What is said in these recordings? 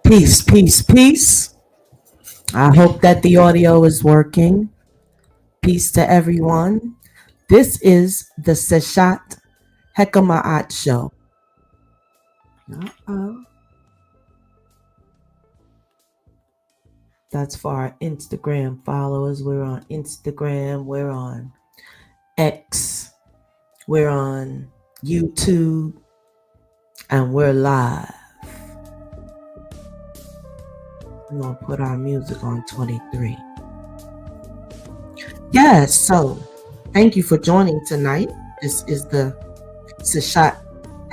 Peace, peace, peace. I hope that the audio is working. Peace to everyone. This is the Seshat Heka show. Uh-oh. That's for our Instagram followers. We're on Instagram. We're on X. We're on YouTube. And we're live. I'm going to put our music on 23. Yes, so thank you for joining tonight. This is the Seshat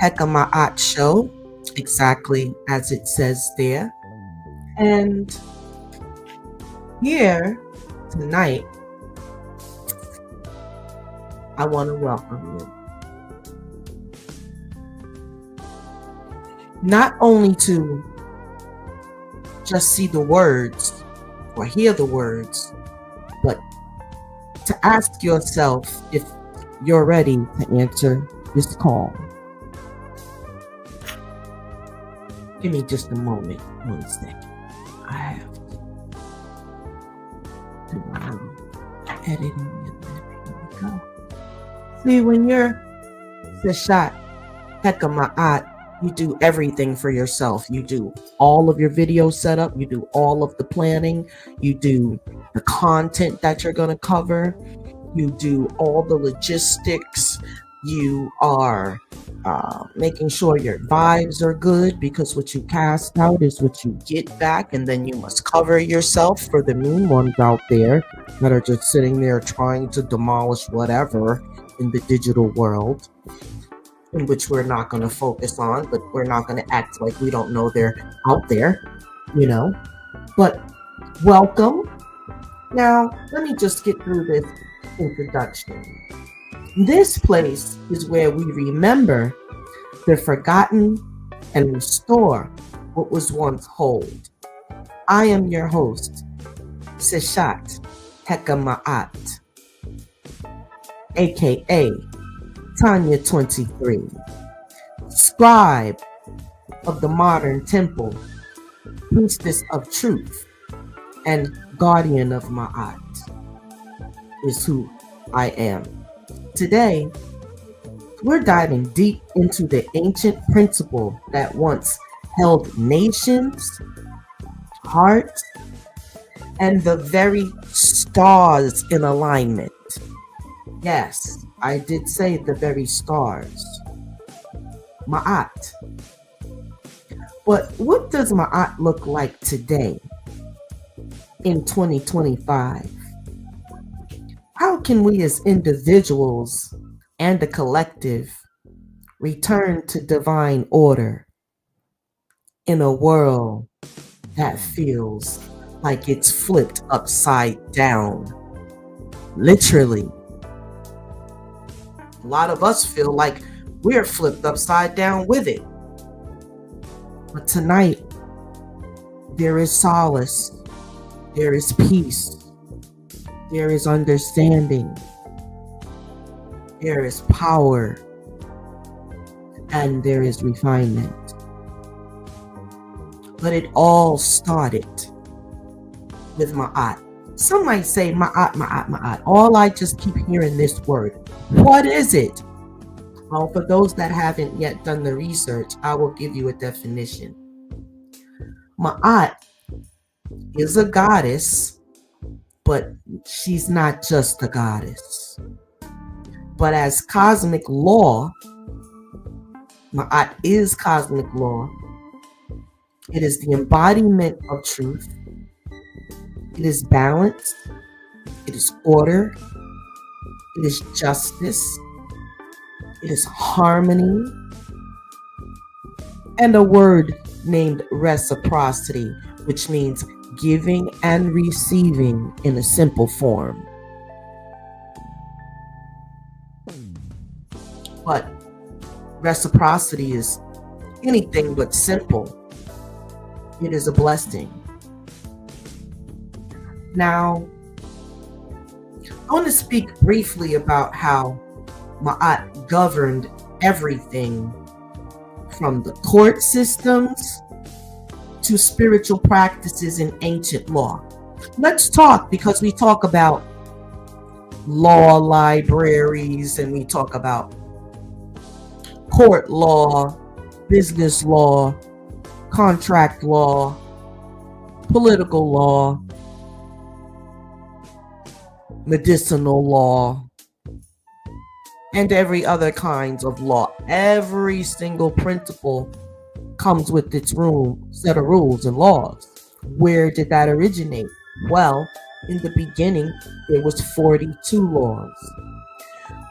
Heka show, exactly as it says there. And here tonight, I want to welcome you. Not only to just see the words or hear the words, but to ask yourself if you're ready to answer this call. Give me just a moment, 1 second. I have to do my little editing and then here we go. See, when you're Seshat Heka, you do everything for yourself. You do all of your video setup. You do all of the planning. You do the content that you're going to cover. You do all the logistics. You are making sure your vibes are good, because what you cast out is what you get back. And then you must cover yourself for the mean ones out there that are just sitting there trying to demolish whatever in the digital world, in which we're not going to focus on, but we're not going to act like we don't know they're out there, But welcome. Now, let me just get through this introduction. This place is where we remember the forgotten and restore what was once whole. I am your host, Seshat Heka, aka Tanya 23, scribe of the modern temple, priestess of truth, and guardian of Ma'at is who I am. Today, we're diving deep into the ancient principle that once held nations, hearts, and the very stars in alignment. Yes, I did say the very stars. Ma'at. But what does Ma'at look like today in 2025? How can we as individuals and the collective return to divine order in a world that feels like it's flipped upside down? Literally. A lot of us feel like we're flipped upside down with it. But tonight, there is solace, there is peace, there is understanding, there is power, and there is refinement. But it all started with Ma'at. Some might say Ma'at, Ma'at, Ma'at. All I just keep hearing this word. What is it? Well, for those that haven't yet done the research, I will give you a definition. Ma'at is a goddess, but she's not just a goddess. But as cosmic law, Ma'at is cosmic law. It is the embodiment of truth. It is balance. It is order. It is justice. It is harmony. And a word named reciprocity, which means giving and receiving in a simple form. But reciprocity is anything but simple. It is a blessing. Now, I want to speak briefly about how Ma'at governed everything from the court systems to spiritual practices in ancient law. Let's talk, because we talk about law libraries and we talk about court law, business law, contract law, political law, medicinal law, and every other kinds of law. Every single principle comes with its set of rules and laws. Where did that originate? Well, in the beginning, there was 42 laws.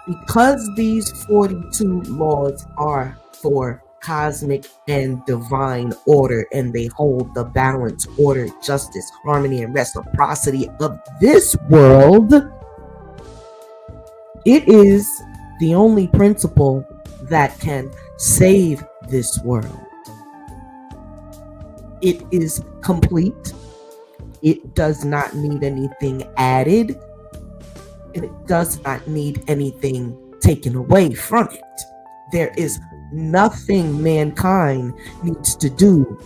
Because these 42 laws are for cosmic and divine order, and they hold the balance, order, justice, harmony, and reciprocity of this world, it is the only principle that can save this world. It is complete. It does not need anything added, and it does not need anything taken away from it. There is nothing mankind needs to do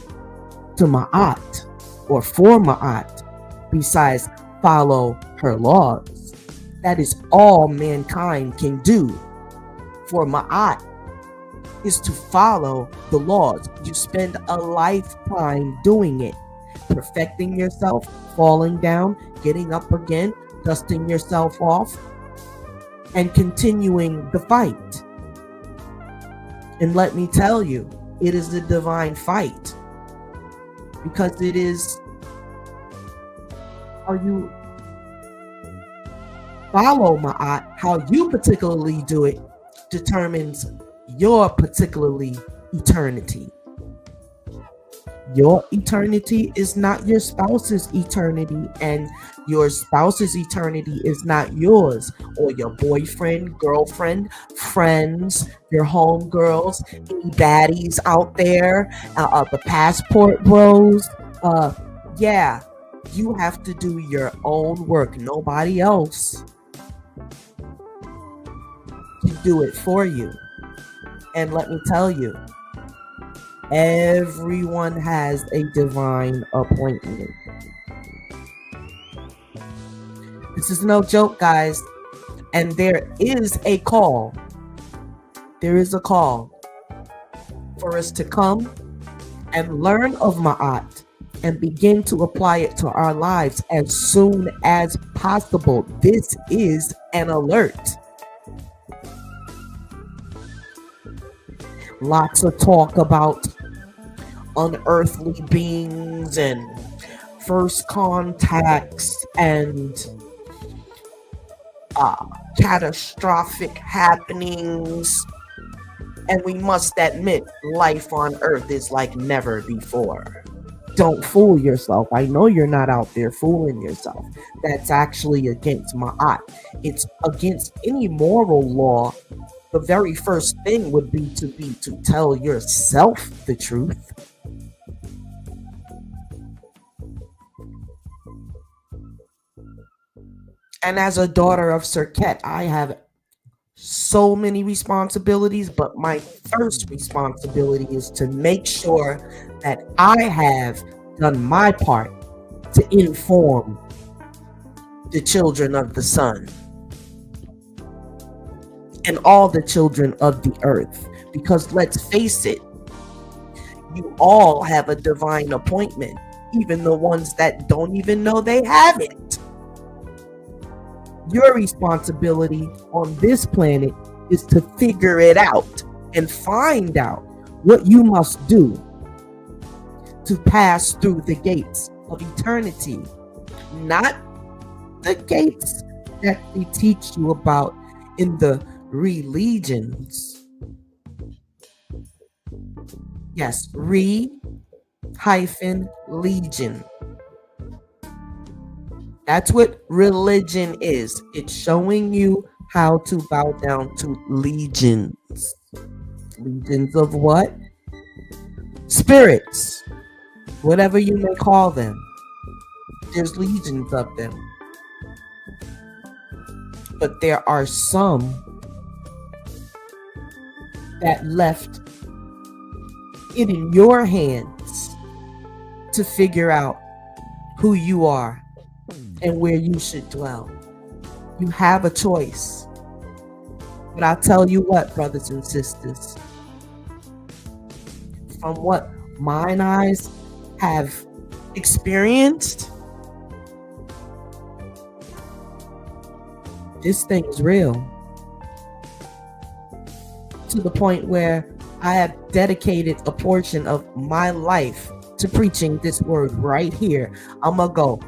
to Ma'at or for Ma'at besides follow her laws. That is all mankind can do for Ma'at, is to follow the laws. You spend a lifetime doing it, perfecting yourself, falling down, getting up again, dusting yourself off, and continuing the fight. And let me tell you, it is a divine fight, because it is how you follow Ma'at, how you particularly do it, determines your particularly eternity. Your eternity is not your spouse's eternity, and your spouse's eternity is not yours, or your boyfriend, girlfriend, friends, your homegirls, any baddies out there, the passport bros. Yeah, you have to do your own work. Nobody else can do it for you. And let me tell you, everyone has a divine appointment. This is no joke, guys. And there is a call. There is a call for us to come and learn of Ma'at and begin to apply it to our lives as soon as possible. This is an alert. Lots of talk about unearthly beings and first contacts and catastrophic happenings. And we must admit, life on earth is like never before. Don't fool yourself. I know you're not out there fooling yourself. That's actually against Ma'at. It's against any moral law. The very first thing would be to tell yourself the truth. And as a daughter of Seshat, I have so many responsibilities, but my first responsibility is to make sure that I have done my part to inform the children of the sun and all the children of the earth. Because let's face it, you all have a divine appointment, even the ones that don't even know they have it. Your responsibility on this planet is to figure it out and find out what you must do to pass through the gates of eternity, not the gates that they teach you about in the religions. Yes, re-legion. That's what religion is. It's showing you how to bow down to legions. Legions of what? Spirits. Whatever you may call them. There's legions of them. But there are some that left it in your hands to figure out who you are and where you should dwell. You have a choice. But I'll tell you what, brothers and sisters, from what mine eyes have experienced, this thing is real. To the point where I have dedicated a portion of my life to preaching this word right here. I'm going to go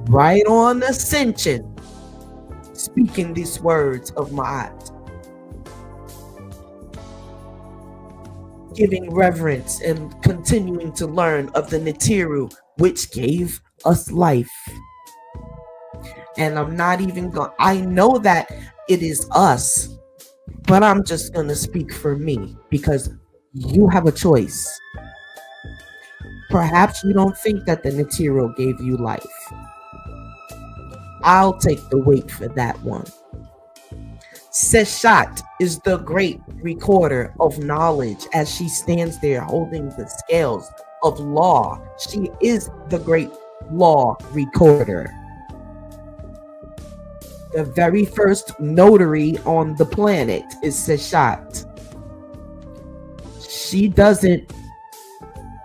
right on ascension, speaking these words of Ma'at, giving reverence and continuing to learn of the Nitiru, which gave us life. And I'm not even going, I know that it is us, but I'm just going to speak for me because you have a choice. Perhaps you don't think that the Nitiru gave you life. I'll take the weight for that one. Seshat is the great recorder of knowledge as she stands there holding the scales of law. She is the great law recorder. The very first notary on the planet is Seshat. She doesn't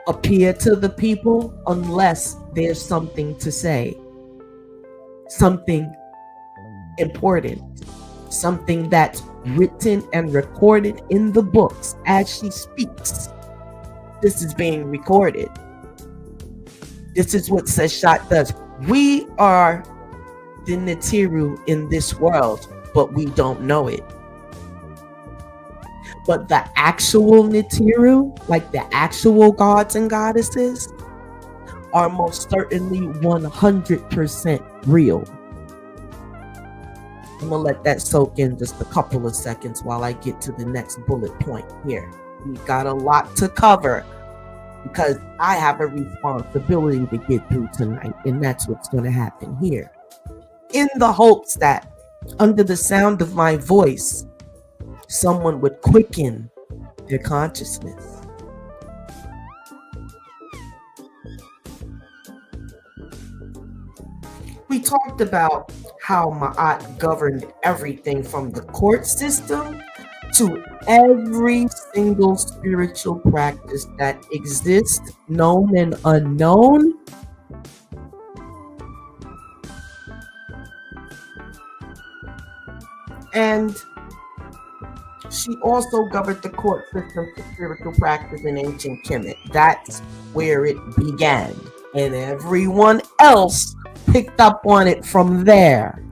appear to the people unless there's something to say. Something important. Something that's written and recorded in the books as she speaks. This is being recorded. This is what Seshat does. We are the Nitiru in this world, but we don't know it. But the actual Nitiru, like the actual gods and goddesses, are most certainly 100% real. I'm going to let that soak in just a couple of seconds while I get to the next bullet point here. We've got a lot to cover because I have a responsibility to get through tonight, and that's what's going to happen here. In the hopes that under the sound of my voice, someone would quicken their consciousness. We talked about how Ma'at governed everything from the court system to every single spiritual practice that exists, known and unknown. And she also governed the court system for spiritual practice in ancient Kemet. That's where it began. And everyone else picked up on it from there.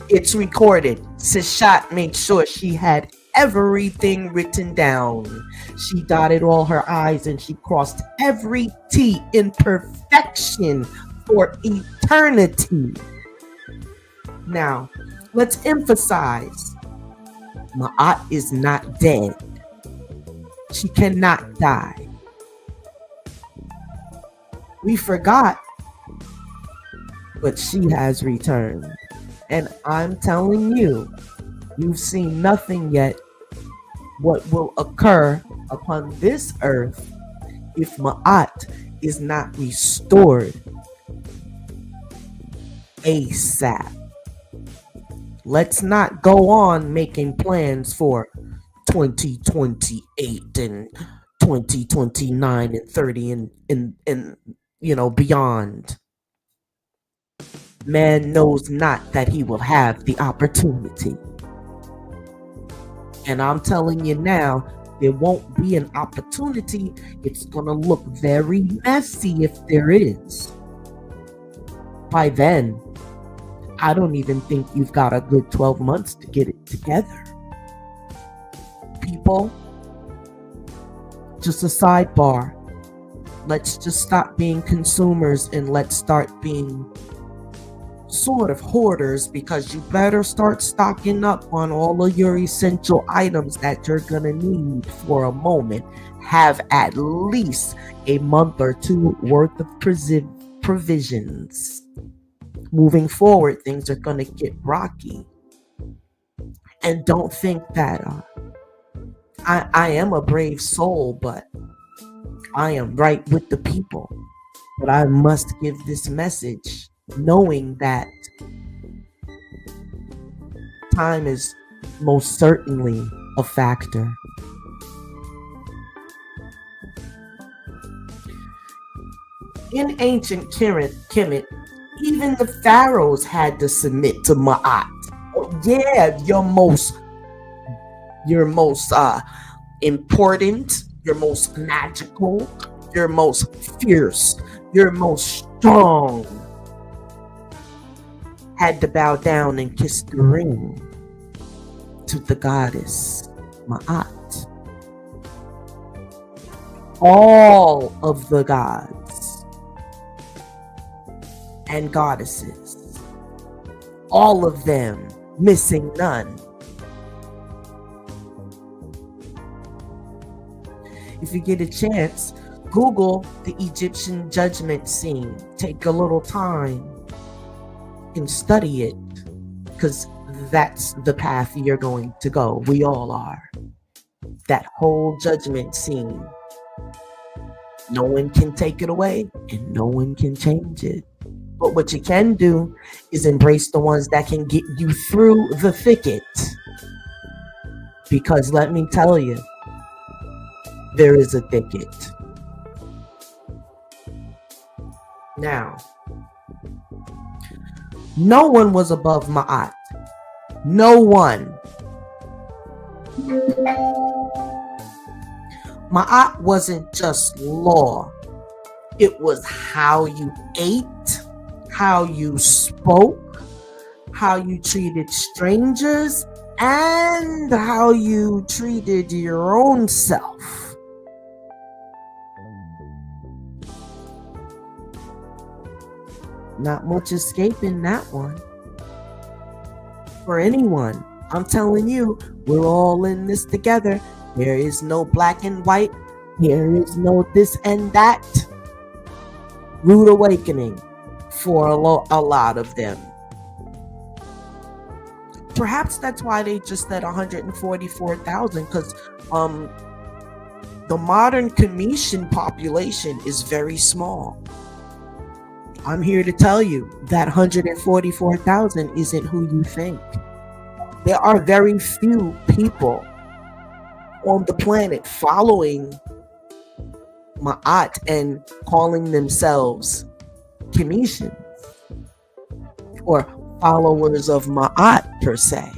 It's recorded. Seshat made sure she had everything written down. She dotted all her I's and she crossed every T in perfection for eternity. Now, let's emphasize, Ma'at is not dead. She cannot die. We forgot, but she has returned. And I'm telling you, you've seen nothing yet what will occur upon this earth if Ma'at is not restored ASAP. Let's not go on making plans for 2028 and 2029 and 30 and beyond. Man knows not that he will have the opportunity. And I'm telling you now, there won't be an opportunity. It's going to look very messy if there is. By then, I don't even think you've got a good 12 months to get it together. People, just a sidebar. Let's just stop being consumers and let's start being sort of hoarders, because you better start stocking up on all of your essential items that you're gonna need for a moment. Have at least a month or two worth of provisions. Moving forward, things are gonna get rocky. And don't think that I am a brave soul, but I am right with the people, but I must give this message knowing that time is most certainly a factor. In ancient Kemet, even the pharaohs had to submit to Ma'at. Oh, yeah, your most important, your most magical, your most fierce, your most strong had to bow down and kiss the ring to the goddess Ma'at. All of the gods and goddesses, all of them, missing none. If you get a chance, Google the Egyptian judgment scene. Take a little time and study it, because that's the path you're going to go. We all are. That whole judgment scene. No one can take it away and no one can change it. But what you can do is embrace the ones that can get you through the thicket. Because let me tell you, there is a thicket. Now, no one was above Ma'at. No one. Ma'at wasn't just law. It was how you ate, how you spoke, how you treated strangers, and how you treated your own self. Not much escaping that one. For anyone, I'm telling you, we're all in this together. There is no black and white. There is no this and that. Rude awakening for a lot of them. Perhaps that's why they just said 144,000, because the modern Commission population is very small. I'm here to tell you that 144,000 isn't who you think. There are very few people on the planet following Ma'at and calling themselves Commission or followers of Ma'at per se.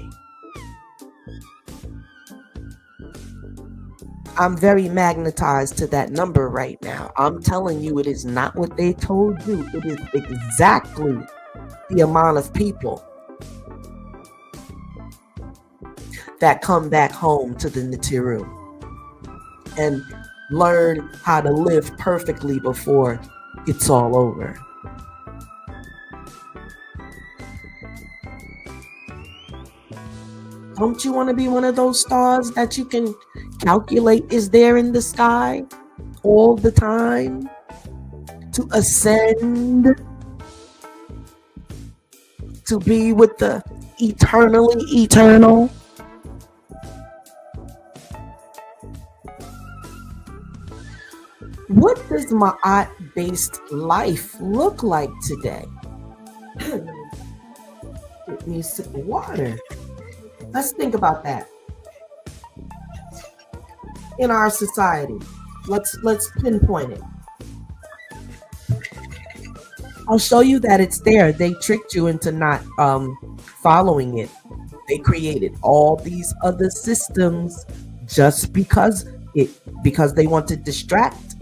I'm very magnetized to that number right now. I'm telling you, it is not what they told you. It is exactly the amount of people that come back home to the Nibiru and learn how to live perfectly before it's all over. Don't you want to be one of those stars that you can calculate is there in the sky all the time to ascend, to be with the eternally eternal? What does Ma'at-based life look like today? Get me a sip of water. Let's think about that. In our society, let's pinpoint it. I'll show you that it's there. They tricked you into not following it. They created all these other systems just because they want to distract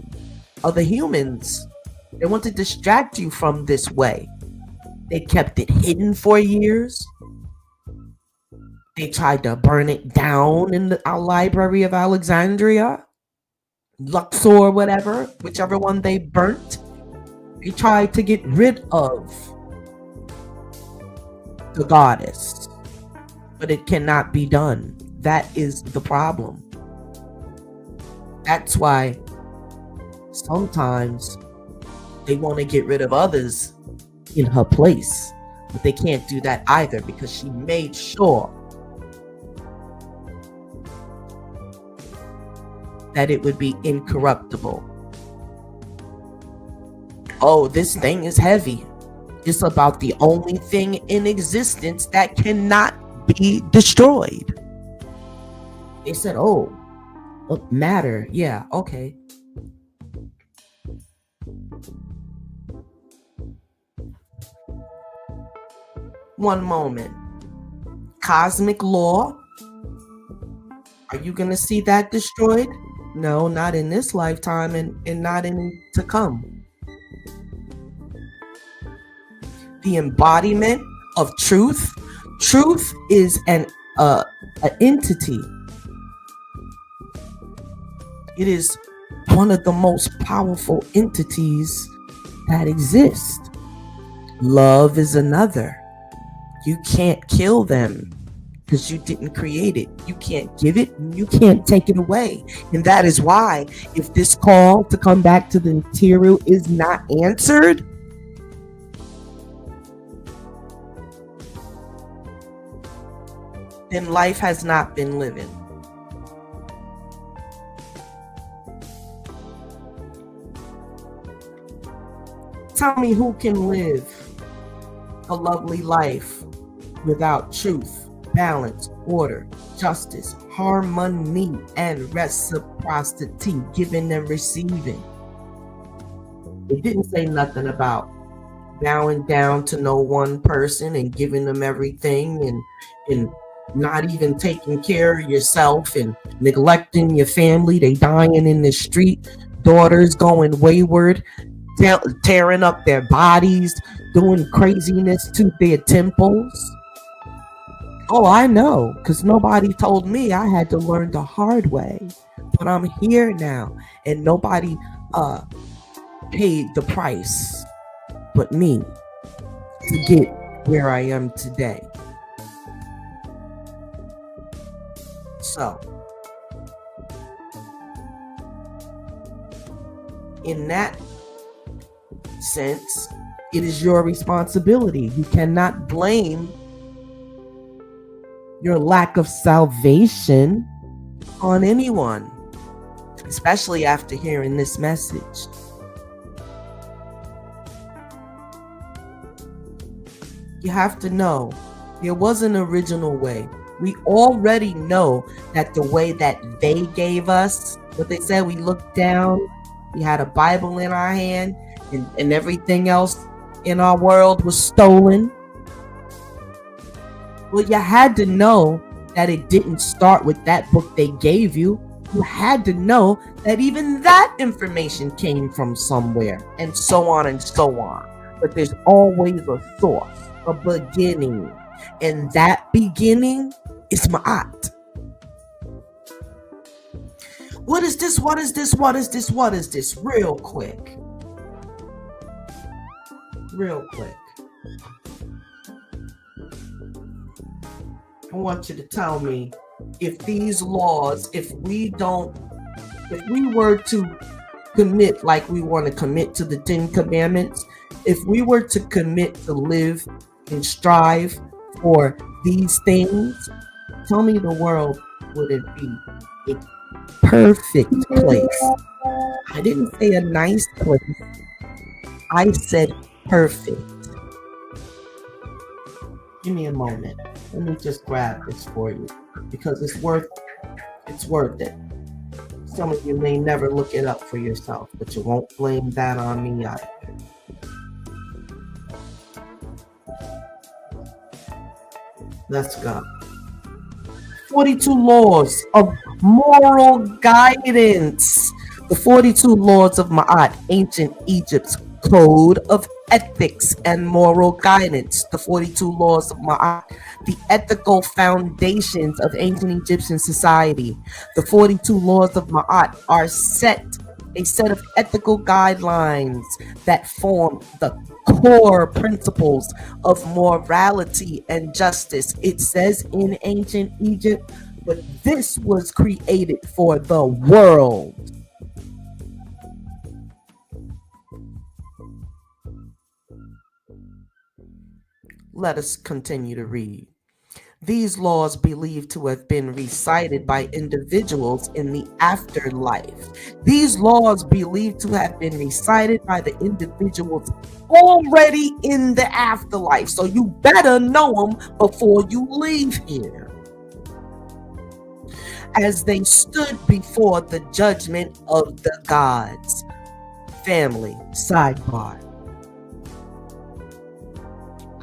other humans. They want to distract you from this way. They kept it hidden for years. They tried to burn it down in our Library of Alexandria, Luxor, whatever, whichever one they burnt. They tried to get rid of the goddess, but it cannot be done. That is the problem. That's why sometimes they want to get rid of others in her place, but they can't do that either because she made sure that it would be incorruptible. oh, this thing is heavy. It's about the only thing in existence that cannot be destroyed. They said, oh, matter. Yeah, okay. One moment. Cosmic law. Are you going to see that destroyed? No, not in this lifetime and not in to come. The embodiment of truth. Truth is an entity. It is one of the most powerful entities that exist. Love is another. You can't kill them because you didn't create it. You can't give it, you can't take it away. And that is why if this call to come back to the material is not answered, then life has not been living. Tell me who can live a lovely life without truth, balance, order, justice, harmony, and reciprocity, giving and receiving. It didn't say nothing about bowing down to no one person and giving them everything and not even taking care of yourself and neglecting your family. They dying in the street, daughters going wayward, tearing up their bodies, doing craziness to their temples. Oh, I know, because nobody told me. I had to learn the hard way. But I'm here now, and nobody paid the price but me to get where I am today. So, in that sense, it is your responsibility. You cannot blame your lack of salvation on anyone, especially after hearing this message. You have to know there was an original way. We already know that the way that they gave us, what they said, we looked down, we had a Bible in our hand, and everything else in our world was stolen. Well, you had to know that it didn't start with that book they gave you. You had to know that even that information came from somewhere, and so on and so on. But there's always a source, a beginning. And that beginning is Ma'at. What is this? What is this? What is this? What is this? Real quick. I want you to tell me if these laws, if we were to commit like we want to commit to the 10 Commandments, if we were to commit to live and strive for these things, tell me the world wouldn't be a perfect place. I didn't say a nice place. I said perfect. Give me a moment. Let me just grab this for you because it's worth it. Some of you may never look it up for yourself, but you won't blame that on me either. Let's go. 42 laws of moral guidance. The 42 laws of Ma'at, ancient Egypt's code of ethics and moral guidance. The 42 laws of Ma'at, the ethical foundations of ancient Egyptian society. The 42 laws of Ma'at are a set of ethical guidelines that form the core principles of morality and justice. It says in ancient Egypt, but this was created for the world. Let us continue to read. These laws believed to have been recited by individuals in the afterlife. These laws believed to have been recited by the individuals already in the afterlife. So you better know them before you leave here. As they stood before the judgment of the gods. Family, sidebar.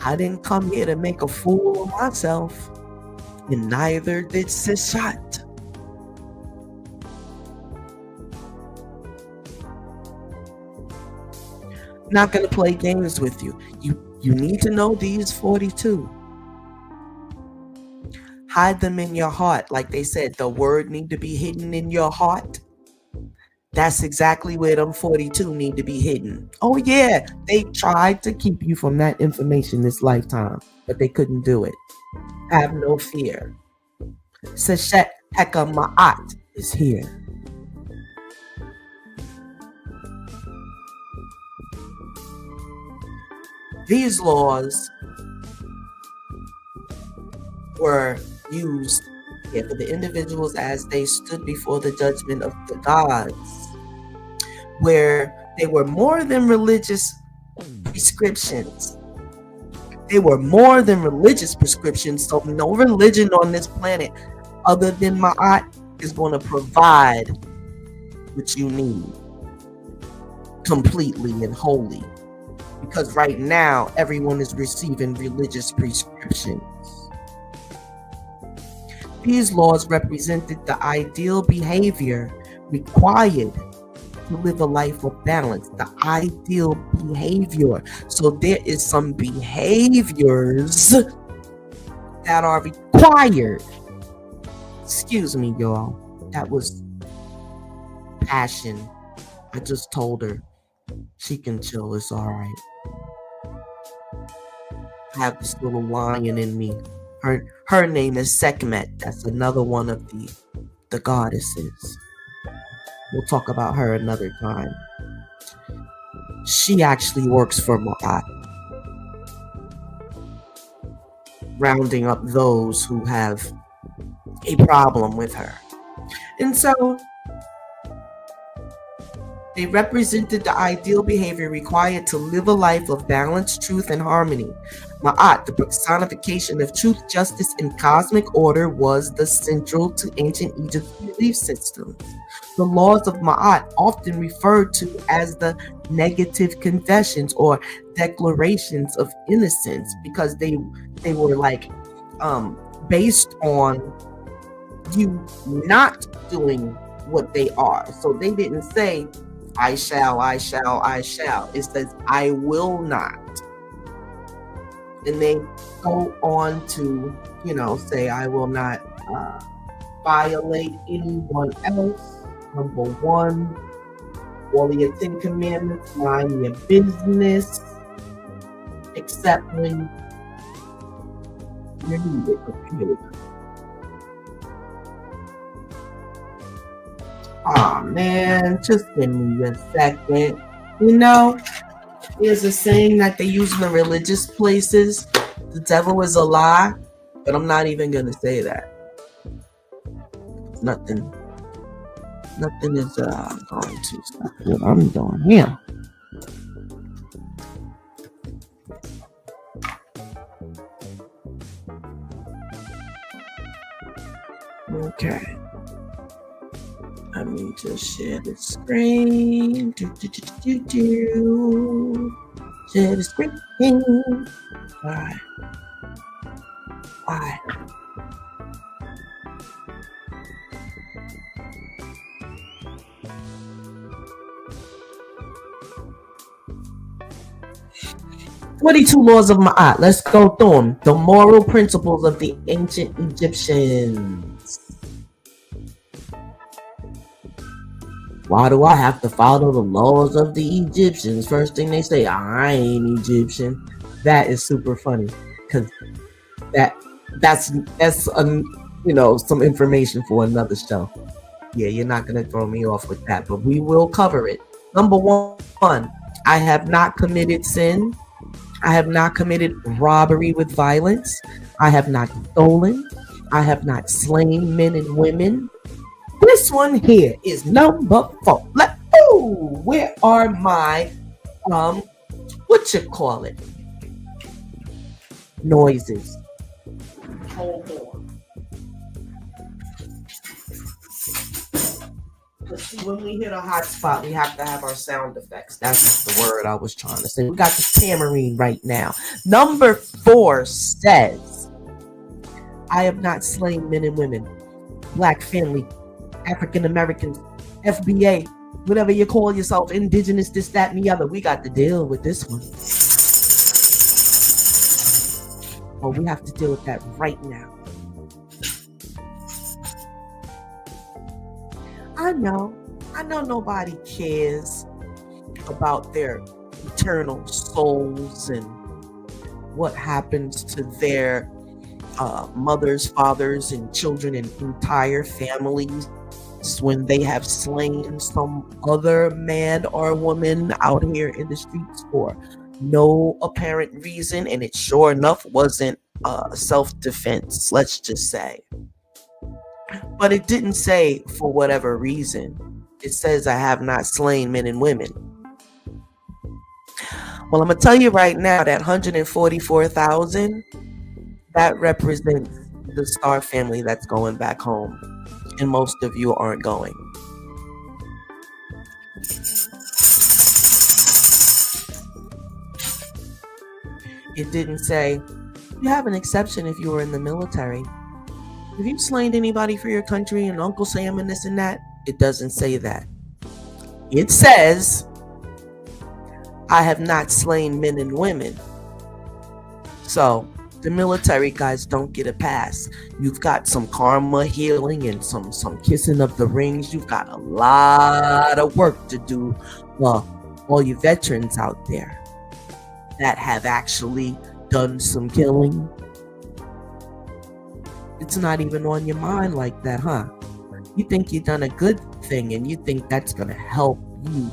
I didn't come here to make a fool of myself, and neither did Seshat. Not going to play games with you. You need to know these 42. Hide them in your heart. Like they said, the word need to be hidden in your heart. That's exactly where them 42 need to be hidden. Oh yeah, they tried to keep you from that information this lifetime, but they couldn't do it. Have no fear. Seshat Heka Ma'at is here. These laws were used for the individuals as they stood before the judgment of the gods, where they were more than religious prescriptions. They were more than religious prescriptions, so no religion on this planet other than Ma'at is going to provide what you need completely and wholly. Because right now, everyone is receiving religious prescriptions. These laws represented the ideal behavior required to live a life of balance. The ideal behavior. So there is some behaviors that are required. Excuse me, y'all. That was passion. I just told her she can chill. It's all right. I have this little lion in me. Her name is Sekhmet. That's another one of the goddesses. We'll talk about her another time. She actually works for Ma'at, rounding up those who have a problem with her. And so they represented the ideal behavior required to live a life of balance, truth, and harmony. Ma'at, the personification of truth, justice, and cosmic order, was the central to ancient Egypt's belief systems. The laws of Ma'at, often referred to as the negative confessions or declarations of innocence, because they were like based on you not doing what they are. So they didn't say, I shall, I shall, I shall. It says, I will not. And they go on to, say, I will not violate anyone else. Number 1, all of your 10 commandments, mind your business, except when you need it. Oh man, just give me a second. There's a saying that they use in the religious places. The devil is a lie, but I'm not even gonna say that. Nothing is going to stop what I'm doing here. Okay. Let me just share the screen. Share the screen. Alright. 42 laws of Ma'at. Let's go through them. The moral principles of the ancient Egyptians. Why do I have to follow the laws of the Egyptians? First thing they say, I ain't Egyptian. That is super funny, because that's some information for another show. Yeah, you're not gonna throw me off with that, but we will cover it. Number 1, I have not committed sin. I have not committed robbery with violence. I have not stolen. I have not slain men and women. This one here is number 4. Where are my what you call it? Noises. Hold on. When we hit a hot spot, we have to have our sound effects. That's the word I was trying to say. We got the tambourine right now. Number 4 says, I have not slain men and women, Black family, African Americans, FBA, whatever you call yourself, indigenous, this, that, and the other. We got to deal with this one. Well, we have to deal with that right now. I know nobody cares about their eternal souls and what happens to their mothers, fathers, and children and entire families when they have slain some other man or woman out here in the streets for no apparent reason, and it sure enough wasn't self-defense, let's just say. But it didn't say for whatever reason. It says I have not slain men and women. Well, I'm going to tell you right now that 144,000, that represents the Star family that's going back home. And most of you aren't going. It didn't say, you have an exception if you were in the military. If you slain anybody for your country and Uncle Sam and this and that, it doesn't say that. It says, I have not slain men and women. So the military guys don't get a pass. You've got some karma healing and some kissing of the rings. You've got a lot of work to do. Well, all you veterans out there that have actually done some killing. It's not even on your mind like that, huh? You think you've done a good thing and you think that's going to help you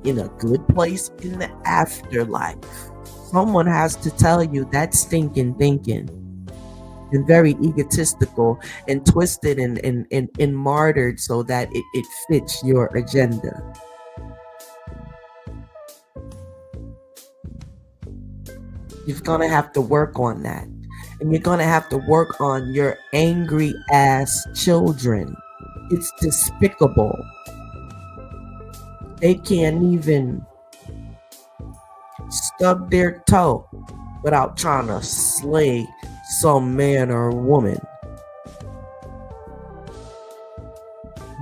in a good place in the afterlife. Someone has to tell you that's stinking thinking and very egotistical and twisted and martyred so that it fits your agenda. You're going to have to work on that. And you're going to have to work on your angry ass children. It's despicable. They can't even stub their toe without trying to slay some man or woman.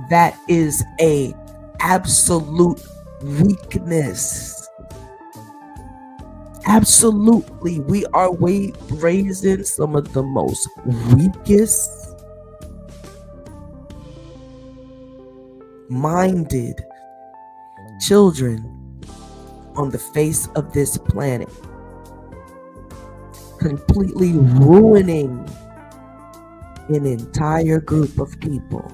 That is a absolute weakness. Absolutely, we are raising some of the most weakest minded children on the face of this planet, completely ruining an entire group of people.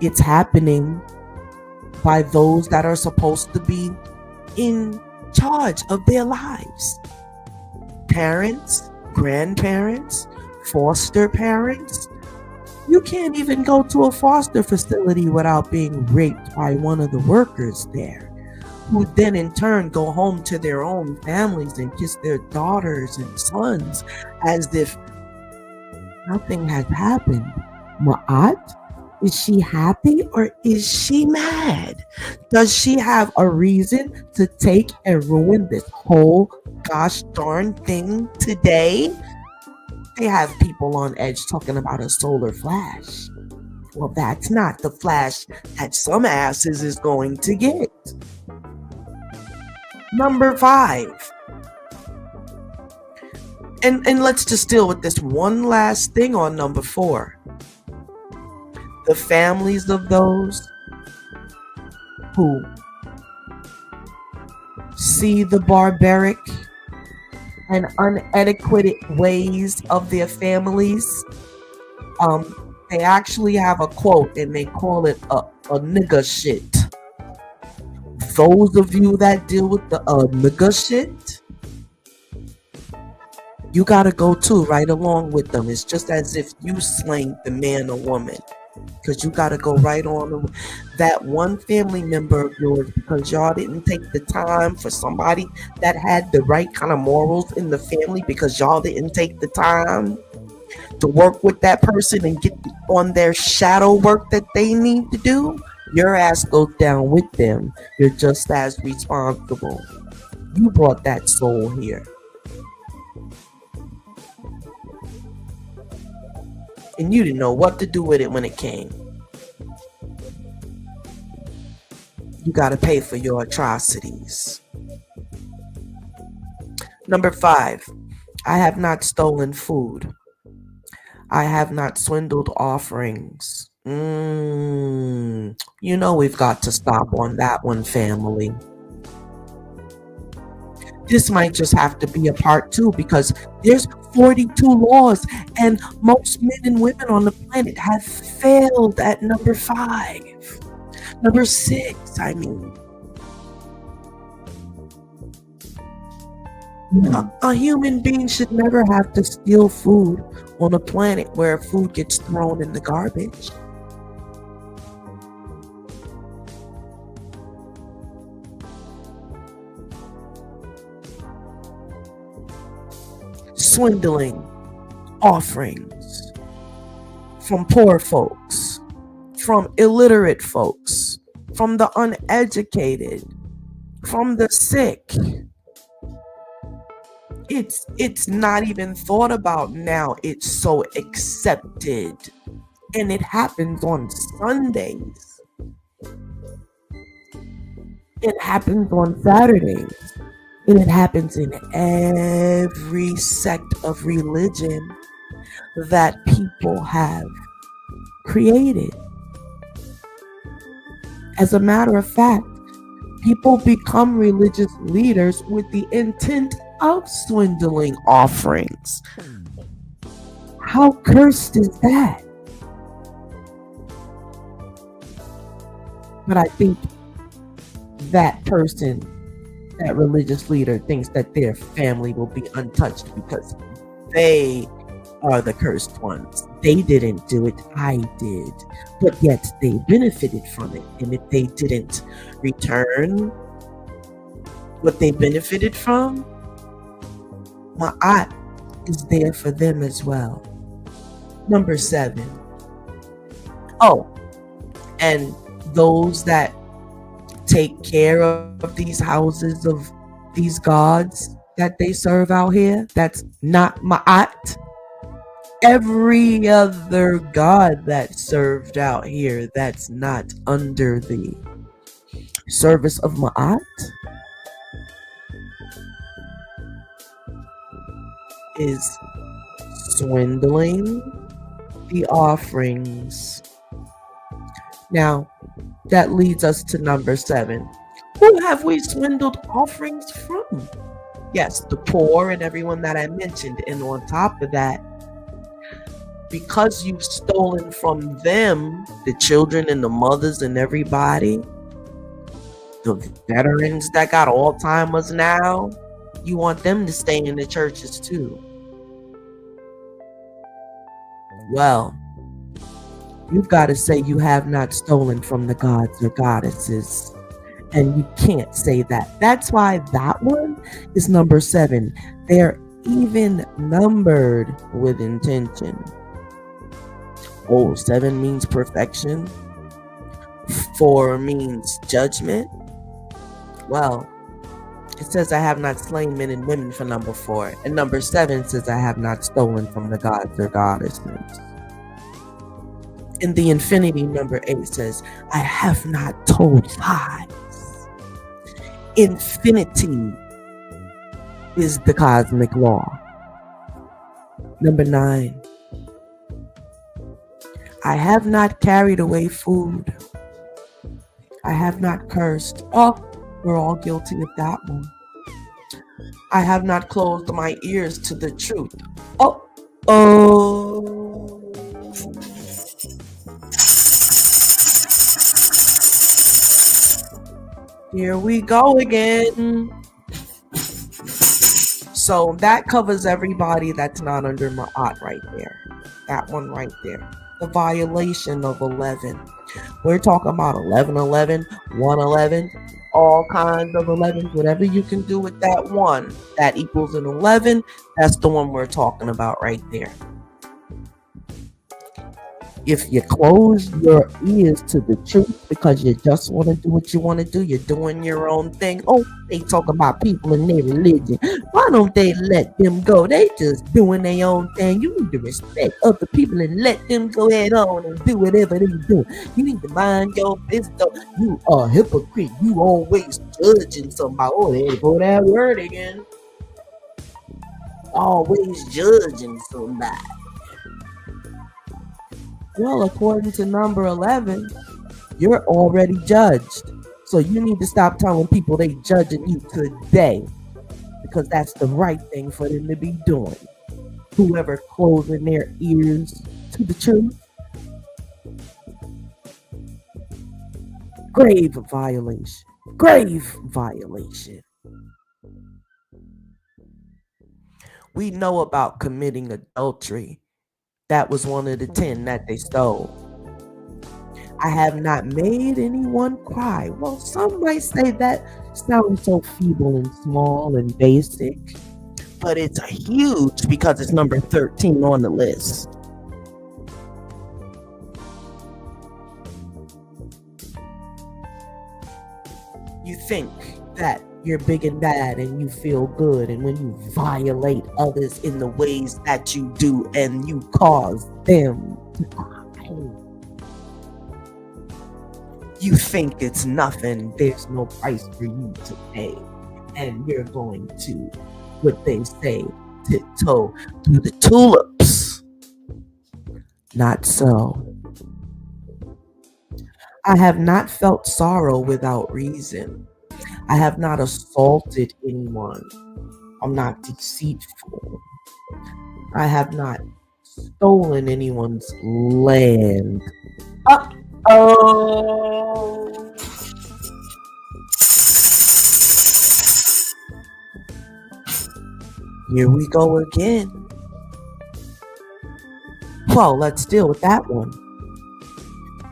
It's happening by those that are supposed to be in charge of their lives. Parents, grandparents, foster parents. You can't even go to a foster facility without being raped by one of the workers there, who then in turn go home to their own families and kiss their daughters and sons as if nothing has happened. Ma'at? Is she happy or is she mad? Does she have a reason to take and ruin this whole gosh darn thing today? They have people on edge talking about a solar flash. Well, that's not the flash that some asses is going to get. Number 5. And let's just deal with this one last thing on number 4. The families of those who see the barbaric and uneducated ways of their families, they actually have a quote and they call it a nigga shit. Those of you that deal with the nigga shit, You gotta go too, right along with them. It's just as if you slain the man or woman. Because you gotta go right on that one family member of yours because y'all didn't take the time for somebody that had the right kind of morals in the family because y'all didn't take the time to work with that person and get on their shadow work that they need to do. Your ass goes down with them. You're just as responsible. You brought that soul here. And you didn't know what to do with it when it came. You got to pay for your atrocities. Number 5, I have not stolen food. I have not swindled offerings. You know we've got to stop on that one, family. This might just have to be a part 2 because there's 42 laws and most men and women on the planet have failed at number 5. Number 6, I mean. A human being should never have to steal food on a planet where food gets thrown in the garbage. Swindling offerings from poor folks, from illiterate folks, from the uneducated, from the sick. It's not even thought about now. It's so accepted. And it happens on Sundays. It happens on Saturdays. And it happens in every sect of religion that people have created. As a matter of fact, people become religious leaders with the intent of swindling offerings. How cursed is that? But I think that person, that religious leader, thinks that their family will be untouched because they are the cursed ones. They didn't do it, I did. But yet they benefited from it. And if they didn't return what they benefited from, Ma'at is there for them as well. Number 7. Oh, and those that take care of these houses of these gods that they serve out here, that's not Ma'at. Every other god that's served out here that's not under the service of Ma'at is swindling the offerings. Now, that leads us to number 7. Who have we swindled offerings from? Yes, the poor and everyone that I mentioned. And on top of that, because you've stolen from them, the children and the mothers and everybody, the veterans that got Alzheimer's now, you want them to stay in the churches too. Well, you've got to say you have not stolen from the gods or goddesses. And you can't say that. That's why that one is number 7. They're even numbered with intention. Oh, 7 means perfection. 4 means judgment. Well, it says I have not slain men and women for number 4. And number 7 says I have not stolen from the gods or goddesses. And the infinity number 8 says I have not told lies. Infinity is the cosmic law. Number 9. I have not carried away food. I have not cursed. Oh, we're all guilty of that one. I have not closed my ears to the truth. Oh. Here we go again. So that covers everybody that's not under Ma'at right there. That one right there. The violation of 11. We're talking about 1111, 111, all kinds of 11s. Whatever you can do with that one that equals an 11, that's the one we're talking about right there. If you close your ears to the truth because you just want to do what you want to do, you're doing your own thing. Oh, they talk about people in their religion. Why don't they let them go? They just doing their own thing. You need to respect other people and let them go ahead on and do whatever they do. You need to mind your business. You are a hypocrite. You always judging somebody. Oh, there you go, that word again. Always judging somebody. Well, according to number 11, you're already judged. So you need to stop telling people they judging you today, because that's the right thing for them to be doing. Whoever closing their ears to the truth, grave violation. Grave violation. We know about committing adultery. That was one of the 10 that they stole. I have not made anyone cry. Well, some might say that sounds so feeble and small and basic, but it's huge because it's number 13 on the list. You think that you're big and bad and you feel good, and when you violate others in the ways that you do and you cause them to cry, you think it's nothing. There's no price for you to pay, and you're going to, what they say, tiptoe through the tulips. Not so. I have not felt sorrow without reason. I have not assaulted anyone. I'm not deceitful. I have not stolen anyone's land. Uh-oh. Here we go again. Well, let's deal with that one.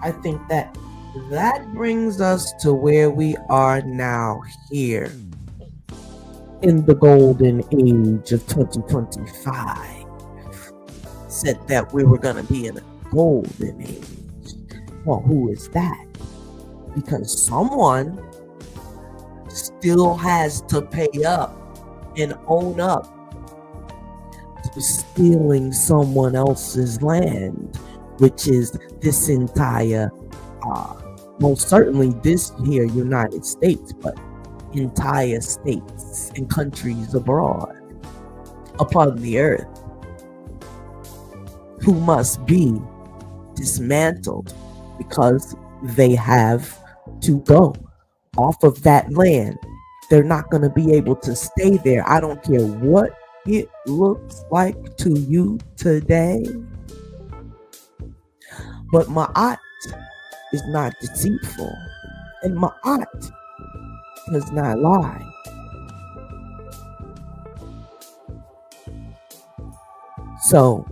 I think that brings us to where we are now here in the golden age of 2025. Said that we were going to be in a golden age. Well, who is that? Because someone still has to pay up and own up to stealing someone else's land, which is this entire most certainly this here United States, but entire states and countries abroad upon the earth, who must be dismantled because they have to go off of that land. They're not going to be able to stay there. I don't care what it looks like to you today, but Ma'at is not deceitful, and Ma'at does not lie. So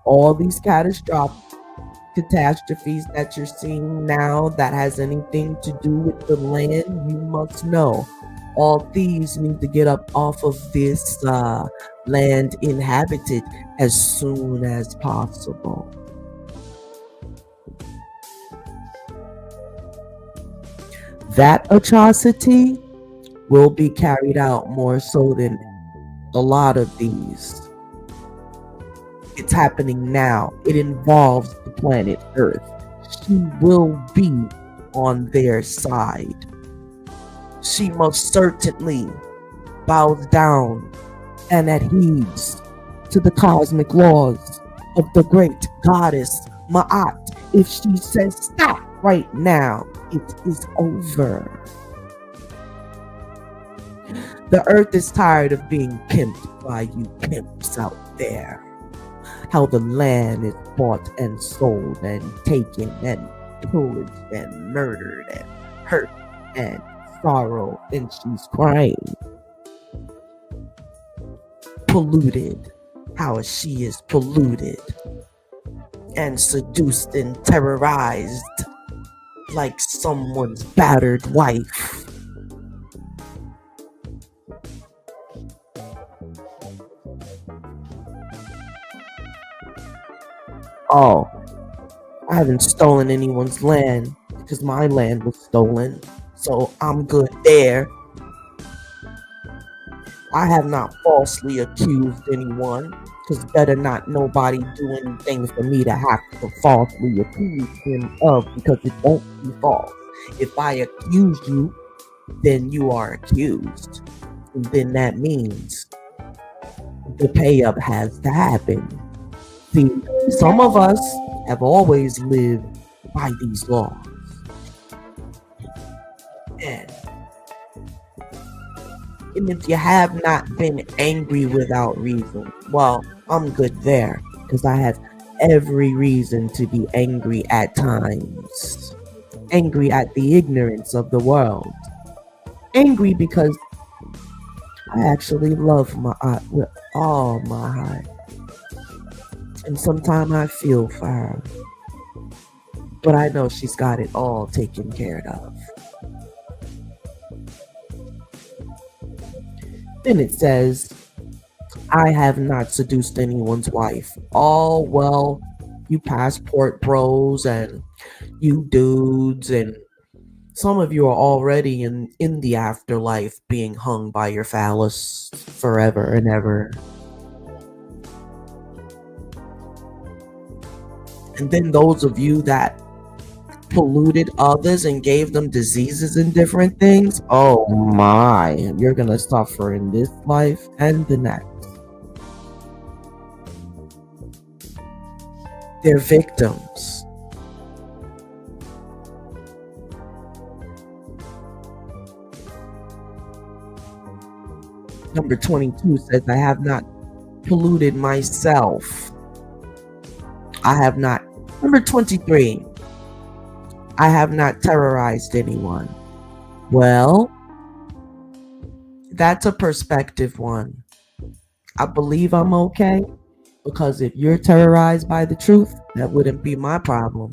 all these catastrophes that you're seeing now that has anything to do with the land, you must know all thieves need to get up off of this land inhabited as soon as possible. That atrocity will be carried out more so than a lot of these. It's happening now. It involves the planet Earth. She will be on their side. She most certainly bows down and adheres to the cosmic laws of the great goddess Ma'at. If she says stop right now, it is over. The earth is tired of being pimped by you pimps out there. How the land is bought and sold and taken and pillaged and murdered and hurt and sorrow, and she's crying. polluted, how she is polluted and seduced and terrorized like someone's battered wife. Oh, I haven't stolen anyone's land because my land was stolen, so I'm good there. I have not falsely accused anyone, because better not nobody do anything for me to have to falsely accuse him of, because it won't be false. If I accuse you, then you are accused. And then that means the pay up has to happen. See, some of us have always lived by these laws. And if you have not been angry without reason, well, I'm good there, because I have every reason to be angry at times. Angry at the ignorance of the world. Angry because I actually love my art with all my heart. And sometimes I feel for her. But I know she's got it all taken care of. Then it says, I have not seduced anyone's wife. Oh, well, you passport bros and you dudes, and some of you are already in the afterlife being hung by your phallus forever and ever. And then those of you that polluted others and gave them diseases and different things, oh my, you're gonna suffer in this life and the next. They're victims. Number 22 says, I have not polluted myself. I have not. Number 23, I have not terrorized anyone. Well, that's a perspective one. I believe I'm okay, because if you're terrorized by the truth, that wouldn't be my problem.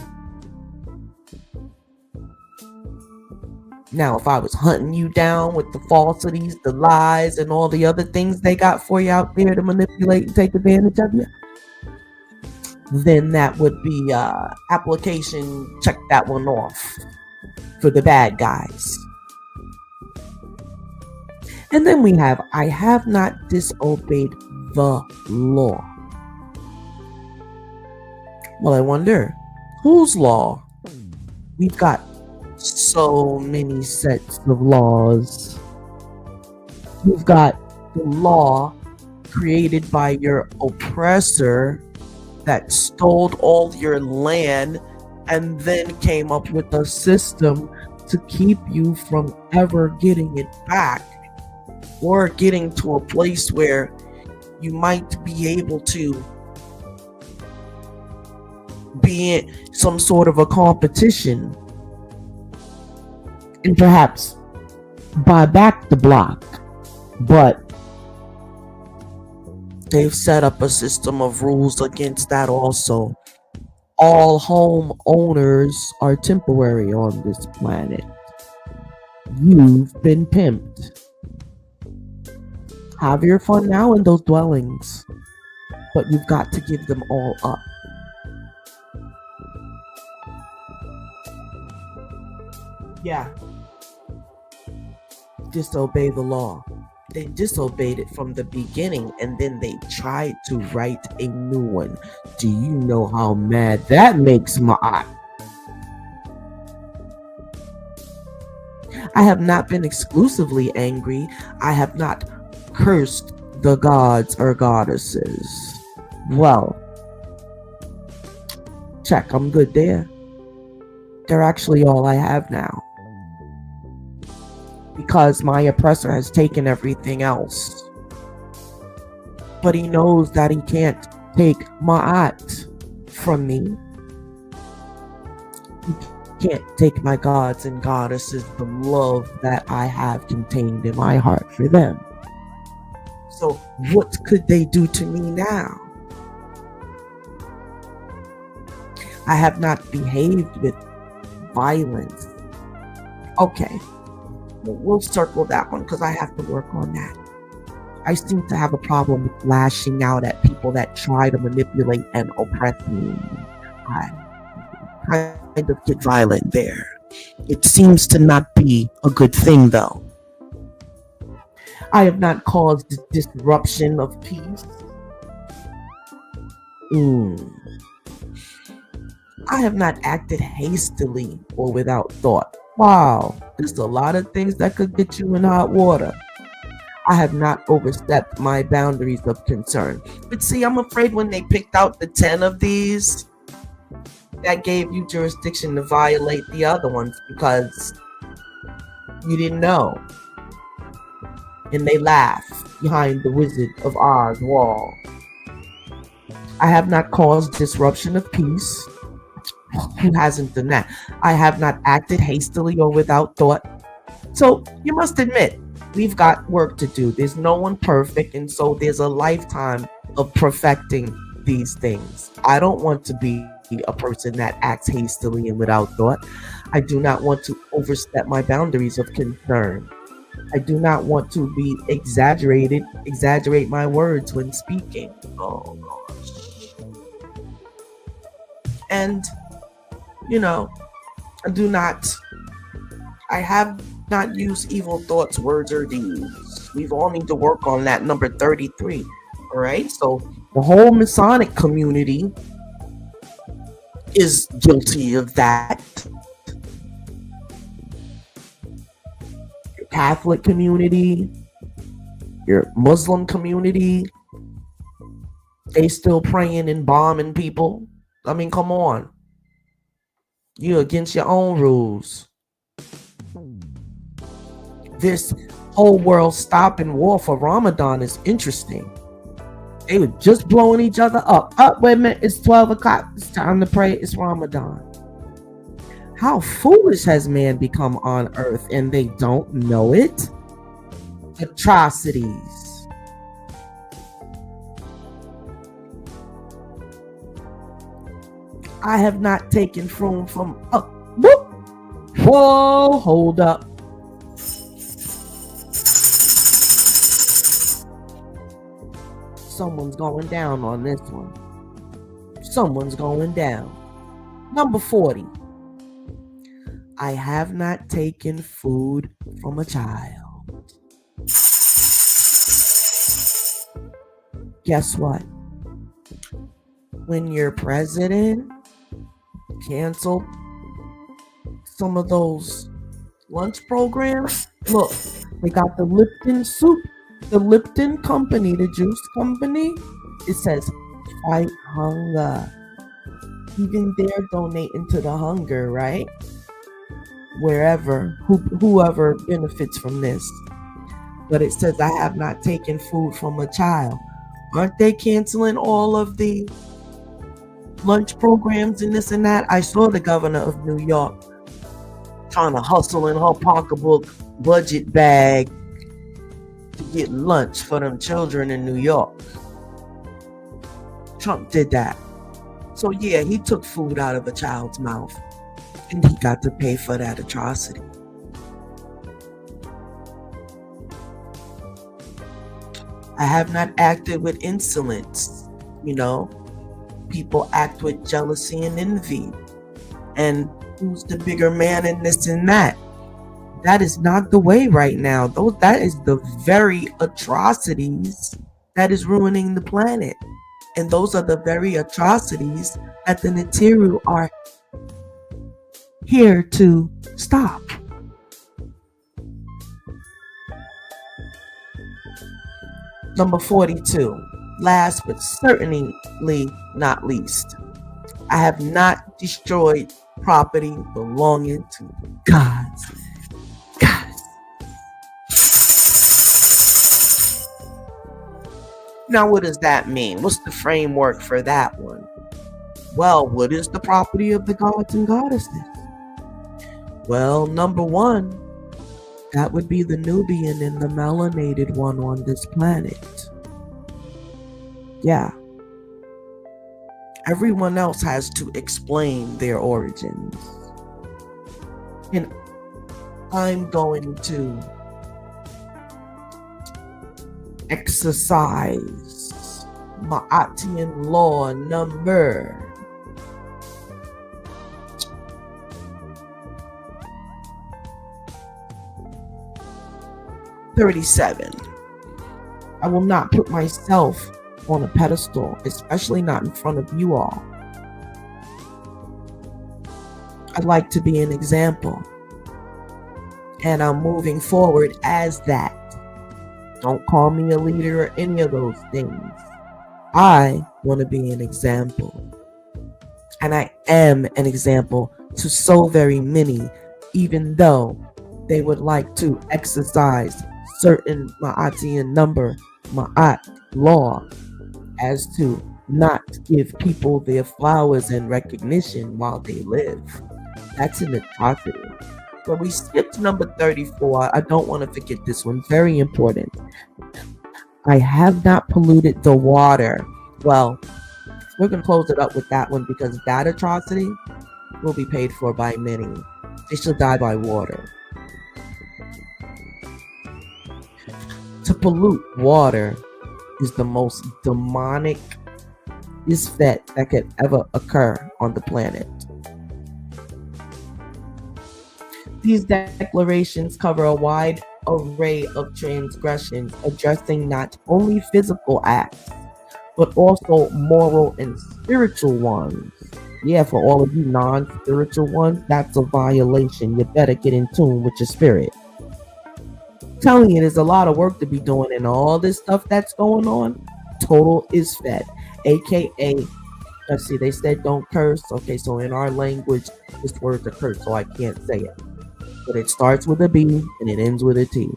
Now, if I was hunting you down with the falsities, the lies, and all the other things they got for you out there to manipulate and take advantage of you, then that would be application, check that one off for the bad guys. And then we have, I have not disobeyed the law. Well, I wonder, whose law? We've got so many sets of laws. You've got the law created by your oppressor that stole all your land and then came up with a system to keep you from ever getting it back, or getting to a place where you might be able to be in some sort of a competition and perhaps buy back the block. But they've set up a system of rules against that also. All homeowners are temporary on this planet. You've been pimped. Have your fun now in those dwellings, but you've got to give them all up. Yeah. Disobey the law. They disobeyed it from the beginning, and then they tried to write a new one. Do you know how mad that makes my eye? I have not been exclusively angry. I have not cursed the gods or goddesses. Well, check, I'm good there. They're actually all I have now, because my oppressor has taken everything else. But he knows that he can't take Ma'at from me. He can't take my gods and goddesses, the love that I have contained in my heart for them. So what could they do to me now? I have not behaved with violence. Okay, we'll circle that one because I have to work on that. I seem to have a problem with lashing out at people that try to manipulate and oppress me. I kind of get violent there. It seems to not be a good thing, though. I have not caused disruption of peace. I have not acted hastily or without thought. Wow, there's a lot of things that could get you in hot water. I have not overstepped my boundaries of concern. But see, I'm afraid when they picked out the 10 of these, that gave you jurisdiction to violate the other ones because you didn't know. And they laugh behind the Wizard of Oz wall. I have not caused disruption of peace. Who hasn't done that? I have not acted hastily or without thought. So you must admit, we've got work to do. There's no one perfect, and so there's a lifetime of perfecting these things. I don't want to be a person that acts hastily and without thought. I do not want to overstep my boundaries of concern. I do not want to be exaggerate my words when speaking. Oh gosh. And I have not used evil thoughts, words, or deeds. We've all need to work on that, number 33. All right, so the whole Masonic community is guilty of that. Your Catholic community, your Muslim community, they still praying and bombing people. I mean, come on. You're against your own rules. This whole world stopping war for Ramadan is interesting. They were just blowing each other up. Wait a minute, it's 12 o'clock. It's time to pray. It's Ramadan. How foolish has man become on earth and they don't know it? Atrocities. I have not taken from whoa, hold up. Someone's going down on this one. Someone's going down. Number 40. I have not taken food from a child. Guess what? When your president canceled some of those lunch programs, look, they got the Lipton soup. The Lipton company, the juice company, it says fight hunger. Even they're donating to the hunger, right? Whoever benefits from this. But it says I have not taken food from a child. Aren't they canceling all of the lunch programs and this and that? I saw the governor of New York trying to hustle in her pocketbook budget bag to get lunch for them children in New York. Trump did that. So yeah, he took food out of a child's mouth and he got to pay for that atrocity. I have not acted with insolence. People act with jealousy and envy. And who's the bigger man in this and that? That is not the way right now. That is the very atrocities that is ruining the planet. And those are the very atrocities that the Natiru are here to stop. Number 42. Last but certainly not least. I have not destroyed property belonging to gods. Now, what does that mean? What's the framework for that one? Well, what is the property of the gods and goddesses? Well, number one, That would be the Nubian and the melanated one on this planet. Yeah. Everyone else has to explain their origins. And I'm going to exercise Ma'atian law number 37. I will not put myself on a pedestal, especially not in front of you all. I'd like to be an example, and I'm moving forward as that. Don't call me a leader or any of those things. I want to be an example, and I am an example to so very many, even though they would like to exercise certain Ma'atian number, Ma'at law, as to not give people their flowers and recognition while they live. That's an atrocity. But we skipped number 34. I don't want to forget this one. Very important. I have not polluted the water. Well, we're going to close it up with that one because that atrocity will be paid for by many. They shall die by water. To pollute water is the most demonic isfet that could ever occur on the planet. These declarations cover a wide array of transgressions, addressing not only physical acts, but also moral and spiritual ones. Yeah, for all of you non-spiritual ones, that's a violation. You better get in tune with your spirit. I'm telling you, there's a lot of work to be doing, and all this stuff that's going on, total isfet, aka, let's see, they said don't curse. Okay, so in our language, this word's a curse, so I can't say it. But it starts with a B and it ends with a T.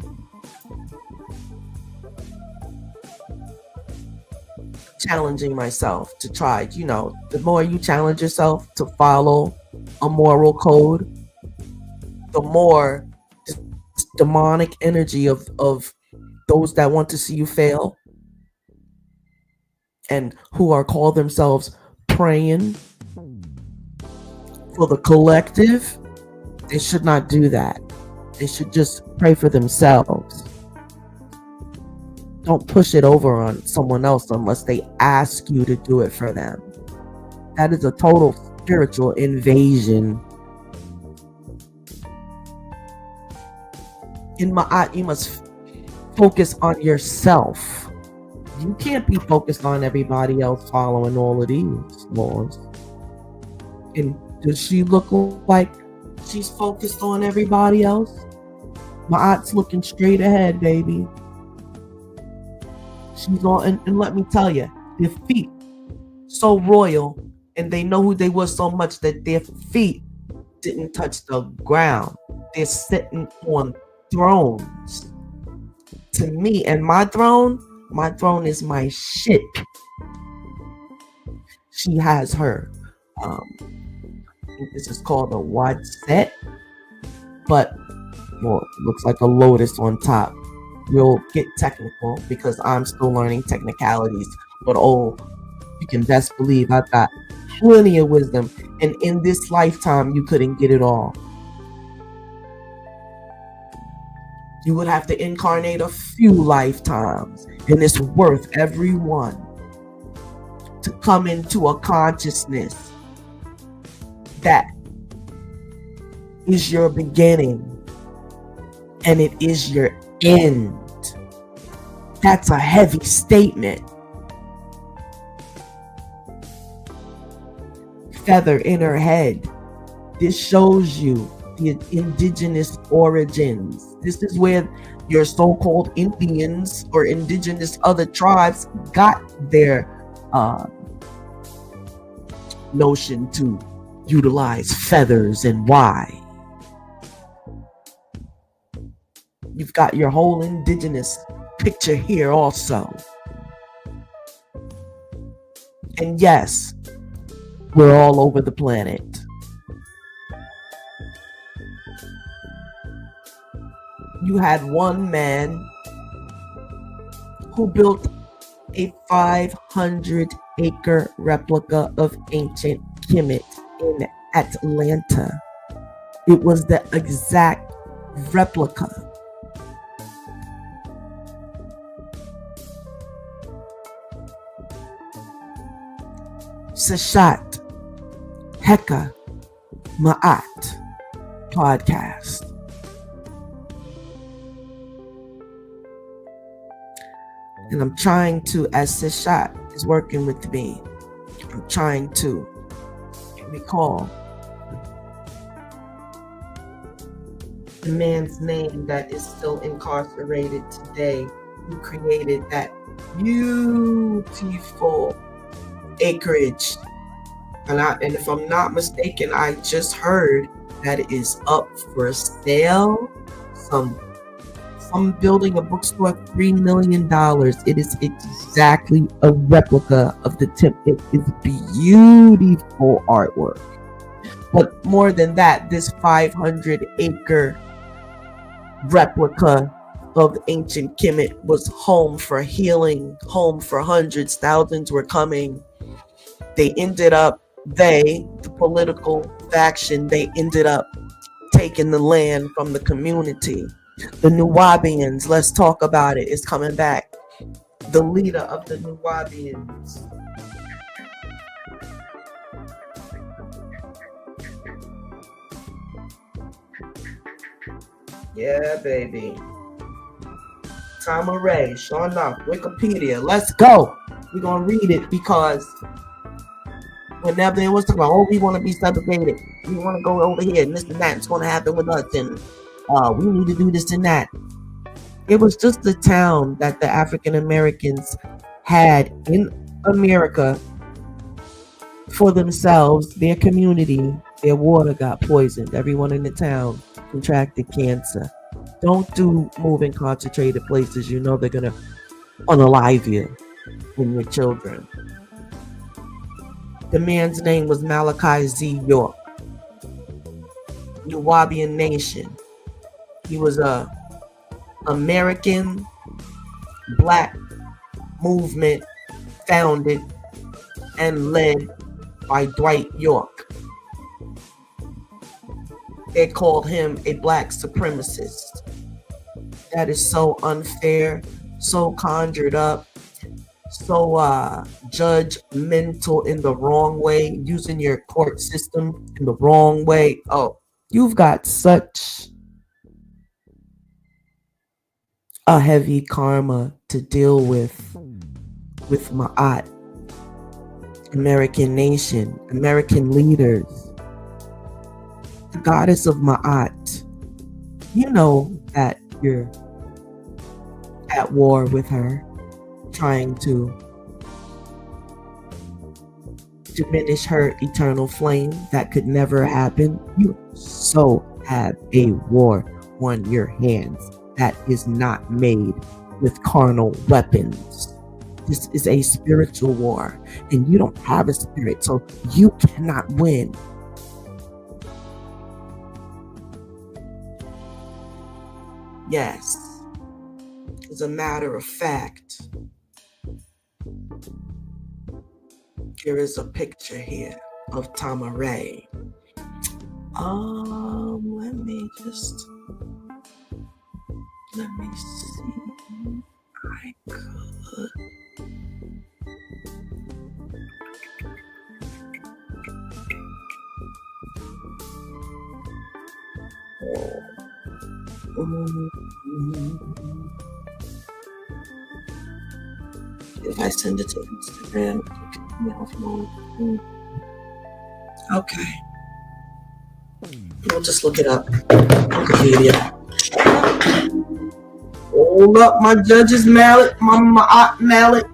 Challenging myself to try, the more you challenge yourself to follow a moral code, the more demonic energy of those that want to see you fail and who are called themselves praying for the collective. They should not do that. They should just pray for themselves. Don't push it over on someone else unless they ask you to do it for them. That is a total spiritual invasion. In Ma'at, you must focus on yourself. You can't be focused on everybody else following all of these laws. And does she look like she's focused on everybody else? Ma'at's looking straight ahead, baby. She's on, and let me tell you, their feet so royal, and they know who they were so much that their feet didn't touch the ground. They're sitting on thrones. To me, and my throne is my ship. She has her I think this is called a wide set, but well, it looks like a lotus on top. We'll get technical because I'm still learning technicalities, but you can best believe I've got plenty of wisdom, and in this lifetime you couldn't get it all. You would have to incarnate a few lifetimes, and it's worth every one to come into a consciousness that is your beginning and it is your end. That's a heavy statement. Feather in her head. This shows you the indigenous origins. This is where your so-called Indians or indigenous other tribes got their notion to utilize feathers and why. You've got your whole indigenous picture here also. And yes, we're all over the planet. you had one man who built a 500-acre replica of ancient Kemet in Atlanta. It was the exact replica. Seshat, Heka, Ma'at podcast. And I'm trying to, as Seshat is working with me, I'm trying to recall the man's name that is still incarcerated today, who created that beautiful acreage. And if I'm not mistaken, I just heard that it is up for sale. Some building a bookstore, $3 million. It is exactly a replica of the temple. It is beautiful artwork. But more than that, this 500-acre replica of ancient Kemet was home for healing, home for hundreds, thousands were coming. They ended up, the political faction, they ended up taking the land from the community. The Nuwabians, let's talk about it, is coming back. The leader of the Nuwabians. Yeah, baby. Tama Ray, sure enough, Wikipedia. Let's go. We're going to read it because whenever they was talking about, oh, we want to be segregated, we want to go over here, and this and that, it's going to happen with us, and we need to do this and that. It was just the town that the African Americans had in America for themselves, their community. Their water got poisoned. Everyone in the town contracted cancer. Don't do move in concentrated places. You know they're going to unalive you and your children. The man's name was Malachi Z. York. Nuwabian Nation. He was a American black movement founded and led by Dwight York. They called him a black supremacist. That is so unfair, so conjured up, so judgmental in the wrong way, using your court system in the wrong way. Oh, you've got such a heavy karma to deal with Ma'at, American nation, American leaders. The goddess of Ma'at, you know that you're at war with her, trying to diminish her eternal flame. That could never happen. You so have a war on your hands that is not made with carnal weapons. This is a spiritual war, and you don't have a spirit, so you cannot win. Yes, as a matter of fact, here is a picture here of Tama Ray. Let me see. I could. If I send it to Instagram, okay. We'll just look it up. Wikipedia. Hold up, my judge's mallet, my mallet.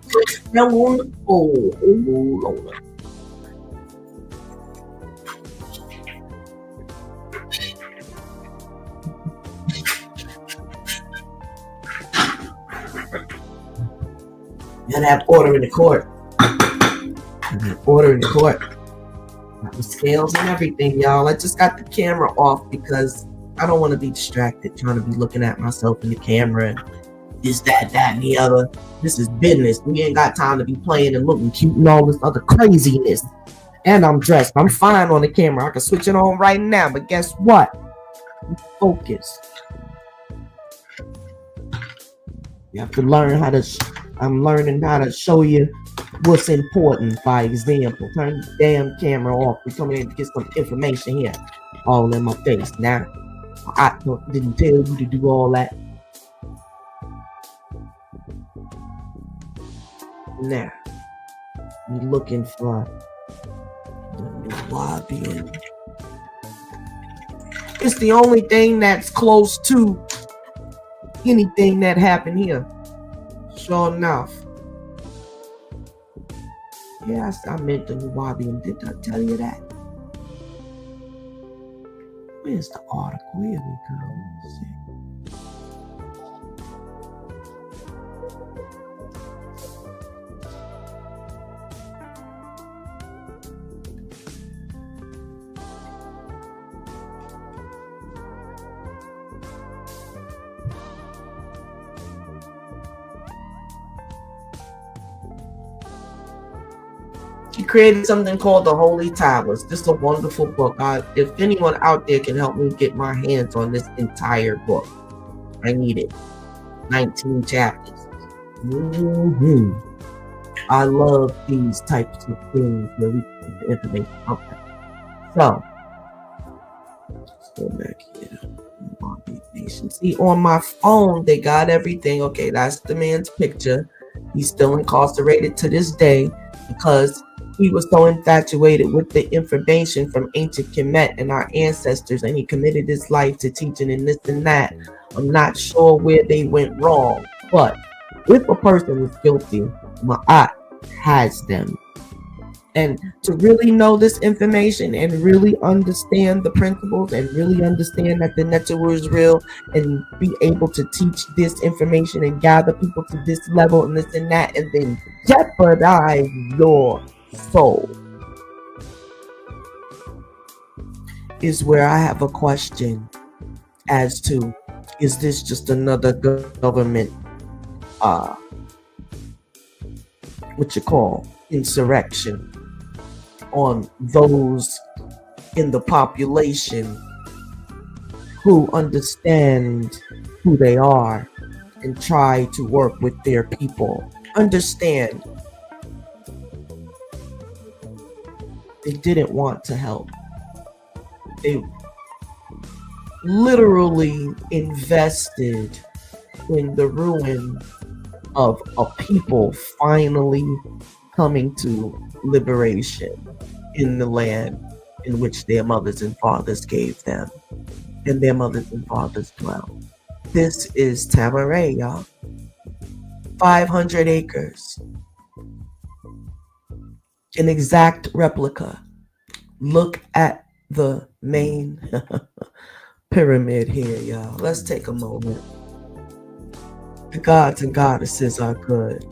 Hold on. You gotta have order in the court. Order in the court. Got the scales and everything, y'all. I just got the camera off because I don't want to be distracted trying to be looking at myself in the camera and this, that, and the other. This is business. We ain't got time to be playing and looking cute and all this other craziness. And I'm dressed. I'm fine on the camera. I can switch it on right now. But guess what? Focus. You have to learn how to. I'm learning how to show you what's important. By example, turn the damn camera off. We're coming in to get some information here, all in my face. Now, I didn't tell you to do all that. Now, you're looking for the lobbying. It's the only thing that's close to anything that happened here. Sure enough. Yes, I meant the lobbying. Did I tell you that? Where's the article? Here we go. Let's see. He created something called the Holy Tablets. This is a wonderful book. If anyone out there can help me get my hands on this entire book, I need it. 19 chapters. I love these types of things where we get the information. Okay. So, let's go back here. See, on my phone, they got everything. Okay, that's the man's picture. He's still incarcerated to this day because he was so infatuated with the information from ancient Kemet and our ancestors, and he committed his life to teaching and this and that. I'm not sure where they went wrong, but if a person is guilty, Ma'at has them. And to really know this information and really understand the principles and really understand that the network is real and be able to teach this information and gather people to this level and this and that, and then jeopardize your soul, is where I have a question as to, is this just another government what you call insurrection on those in the population who understand who they are and try to work with their people? Understand, they didn't want to help. They literally invested in the ruin of a people finally coming to liberation in the land in which their mothers and fathers gave them, and their mothers and fathers dwell. This is Tamaray, y'all. 500 acres. An exact replica. Look at the main pyramid here, y'all. Let's take a moment. The gods and goddesses are good.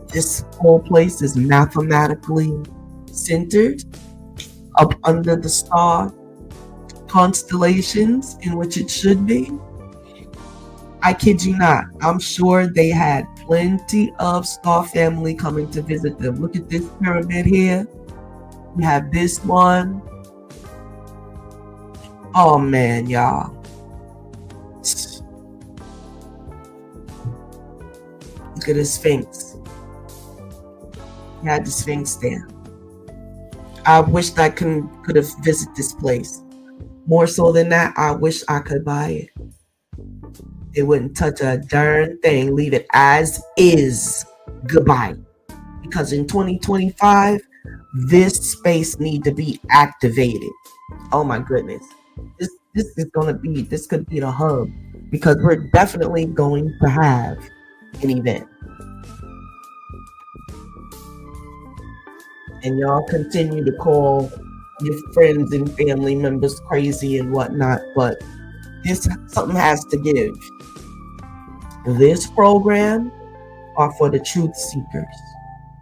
This whole place is mathematically centered up under the star constellations in which it should be. I kid you not. I'm sure they had plenty of star family coming to visit them. Look at this pyramid here. We have this one. Oh man, y'all. Look at the Sphinx. You had the Sphinx there. I wished I could have visited this place. More so than that, I wish I could buy it. They wouldn't touch a darn thing. Leave it as is. Goodbye. Because in 2025, this space need to be activated. Oh my goodness. This could be the hub, because we're definitely going to have an event. And y'all continue to call your friends and family members crazy and whatnot, but something has to give. This program are for the truth seekers.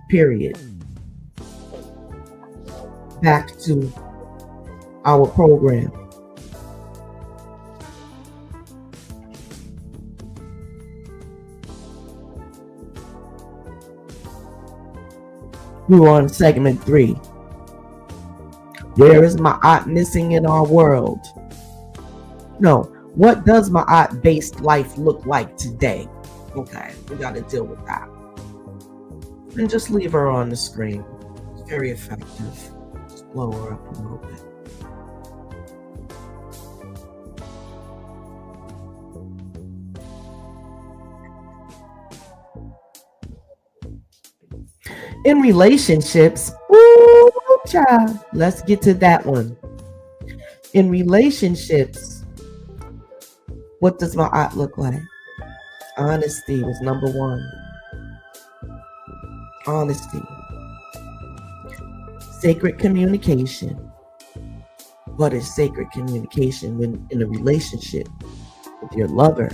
Period. Back to our program. We're on segment 3. Where is Ma'at missing in our world? No, what does Ma'at-based life look like today? Okay, we got to deal with that. And just leave her on the screen. It's very effective. Just blow her up a little bit. In relationships, ooh, child, let's get to that one. In relationships, what does Ma'at look like? Honesty was number 1. Honesty. Sacred communication. What is sacred communication when in a relationship with your lover?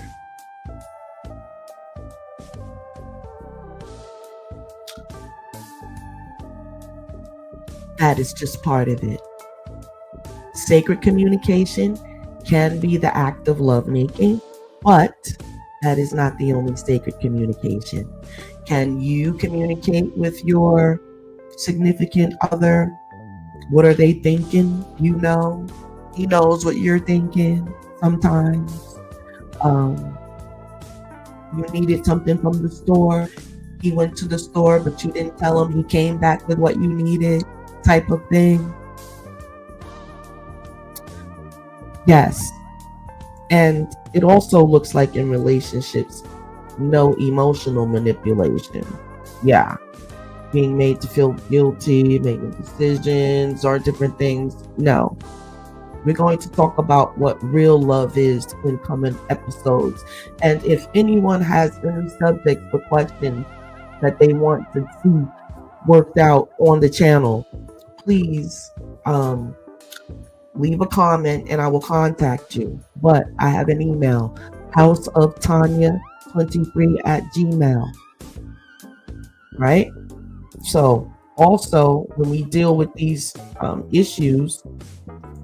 That is just part of it. Sacred communication can be the act of lovemaking, but that is not the only sacred communication. Can you communicate with your significant other? What are they thinking? You know, he knows what you're thinking sometimes. You needed something from the store. He went to the store, but you didn't tell him. He came back with what you needed, type of thing. Yes. And it also looks like in relationships, no emotional manipulation. Yeah. Being made to feel guilty, making decisions or different things. No. We're going to talk about what real love is in coming episodes. And if anyone has any subjects or questions that they want to see worked out on the channel, please leave a comment and I will contact you. But I have an email, houseoftanya23@gmail. Right? So also when we deal with these issues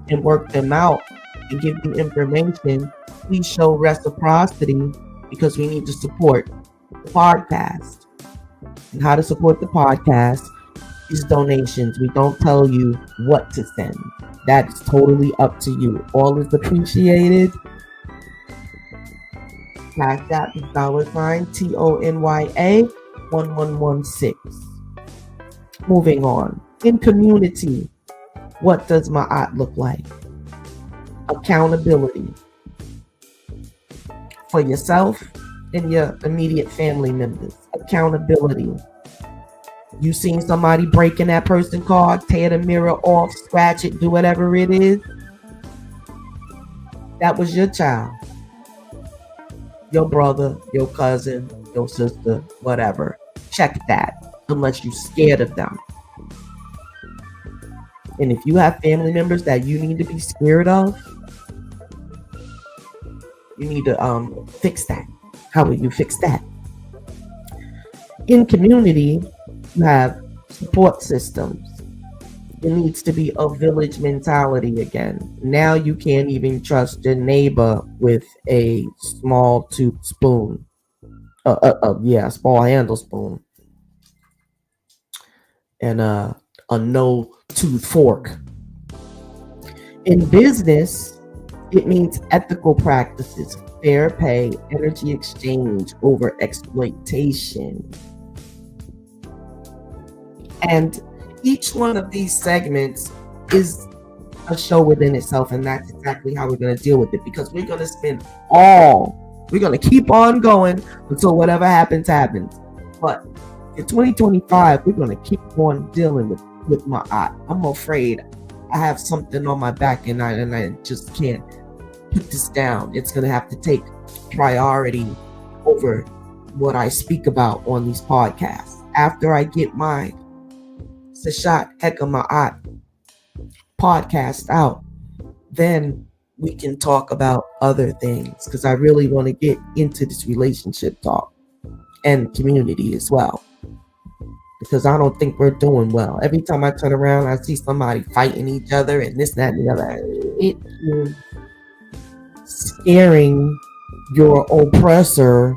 and work them out and give you information, please show reciprocity because we need to support the podcast. And how to support the podcast is donations. We don't tell you what to send. That is totally up to you. All is appreciated. Cash App is $TONYA 1116. Moving on. In community, what does Ma'at look like? Accountability for yourself and your immediate family members. Accountability. You seen somebody breaking that person's car, tear the mirror off, scratch it, do whatever it is. That was your child. Your brother, your cousin, your sister, whatever. Check that, unless you're scared of them. And if you have family members that you need to be scared of, you need to fix that. How will you fix that? In community, you have support systems. It needs to be a village mentality again. Now you can't even trust your neighbor with a small tooth spoon. Small handle spoon. And a no tooth fork. In business, it means ethical practices, fair pay, energy exchange over exploitation. And each one of these segments is a show within itself, and that's exactly how we're going to deal with it, because we're going to we're going to keep on going until whatever happens. But in 2025, we're going to keep on dealing with my eye. I'm afraid I have something on my back and I just can't put this down. It's going to have to take priority over what I speak about on these podcasts. After I get my Seshat, Heka, Ma'at podcast out, then we can talk about other things, because I really want to get into this relationship talk and community as well, because I don't think we're doing well. Every time I turn around, I see somebody fighting each other and this, that, and the other. It is scaring your oppressor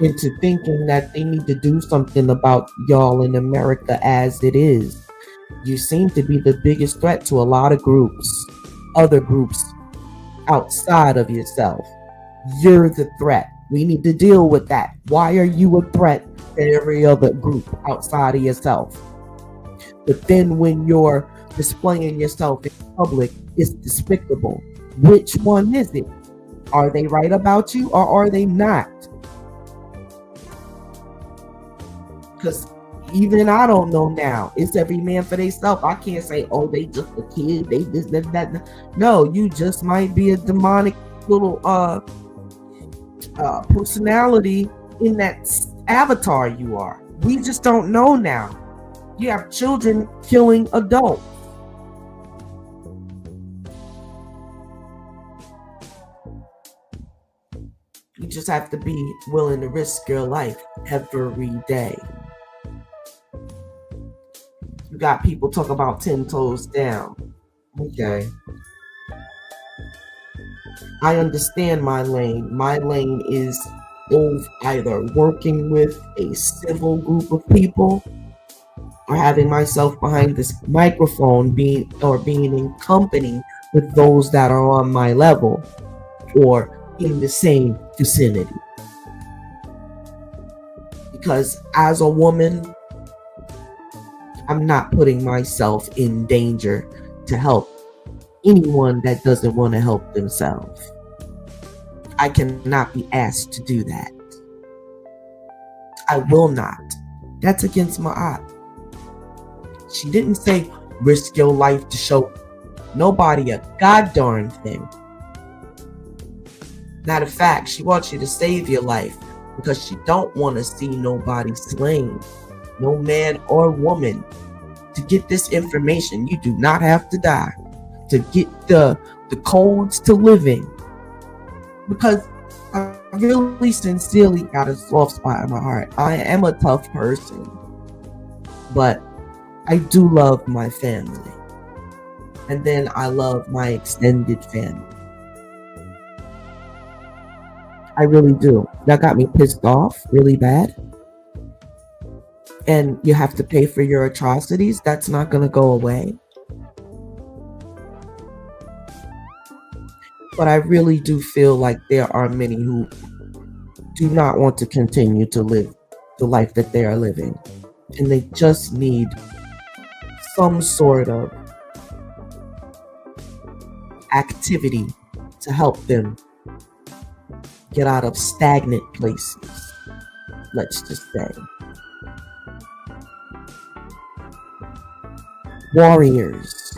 into thinking that they need to do something about y'all in America as it is. You seem to be the biggest threat to a lot of groups, other groups outside of yourself. You're the threat. We need to deal with that. Why are you a threat to every other group outside of yourself? But then when you're displaying yourself in public, it's despicable. Which one is it? Are they right about you or are they not? Because even I don't know now. It's every man for themselves. I can't say, oh, they just a kid. They this, that. No, you just might be a demonic little personality in that avatar you are. We just don't know now. You have children killing adults. You just have to be willing to risk your life every day. You got people talk about 10 toes down. Okay. I understand my lane. My lane is either working with a civil group of people or having myself behind this microphone being in company with those that are on my level or in the same vicinity. Because as a woman, I'm not putting myself in danger to help anyone that doesn't want to help themselves. I cannot be asked to do that. I will not. That's against my art. She didn't say risk your life to show nobody a goddamn thing. Matter of fact, she wants you to save your life because she don't want to see nobody slain. No man or woman. To get this information, you do not have to die. To get the codes to living. Because I really sincerely got a soft spot in my heart. I am a tough person. But I do love my family. And then I love my extended family. I really do. That got me pissed off really bad. And you have to pay for your atrocities. That's not going to go away. But I really do feel like there are many who do not want to continue to live the life that they are living. And they just need some sort of activity to help them get out of stagnant places, let's just say. Warriors,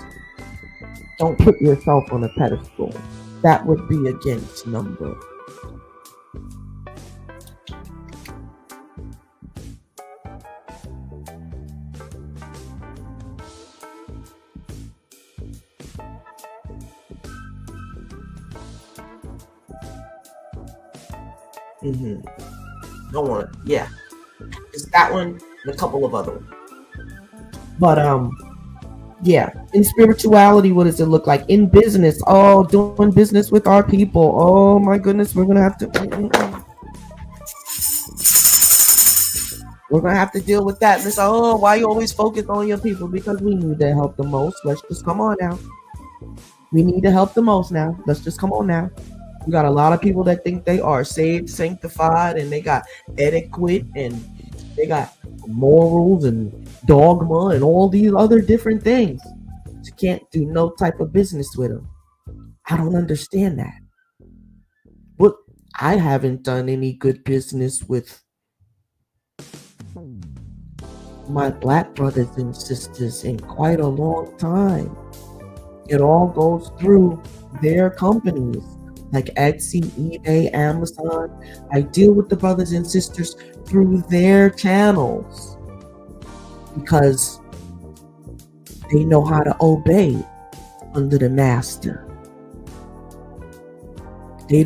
don't put yourself on a pedestal. That would be against number. No one, yeah. It's that one and a couple of other ones. But yeah, in spirituality, what does it look like? In business, doing business with our people. Oh my goodness, we're gonna have to deal with that. And it's why you always focus on your people? Because we need to help the most. Let's just come on now. We need to help the most now. Let's just come on now. We got a lot of people that think they are saved, sanctified, and they got etiquette, and they got morals and dogma and all these other different things. You can't do no type of business with them. I don't understand that. But I haven't done any good business with my black brothers and sisters in quite a long time. It all goes through their companies like Etsy, eBay, Amazon. I deal with the brothers and sisters through their channels because they know how to obey under the master. They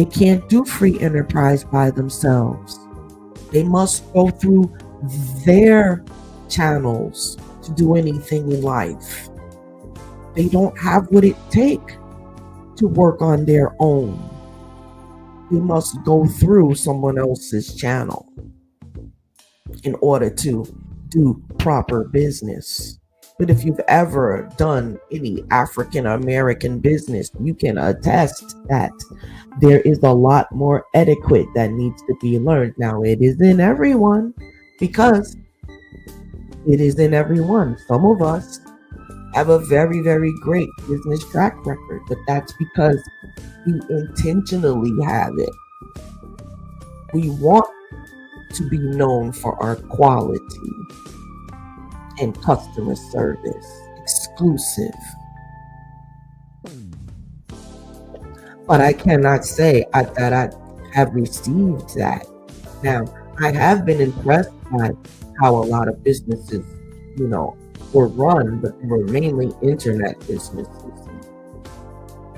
can't do free enterprise by themselves. They must go through their channels to do anything in life. They don't have what it takes to work on their own. They must go through someone else's channel in order to do proper business. But if you've ever done any African American business, you can attest that there is a lot more etiquette that needs to be learned. Now, it isn't everyone, because it isn't everyone. Some of us have a very, very great business track record, but that's because we intentionally have it. We want to be known for our quality and customer service, exclusive. But I cannot say that I have received that. Now, I have been impressed by how a lot of businesses, were run, but they were mainly internet businesses.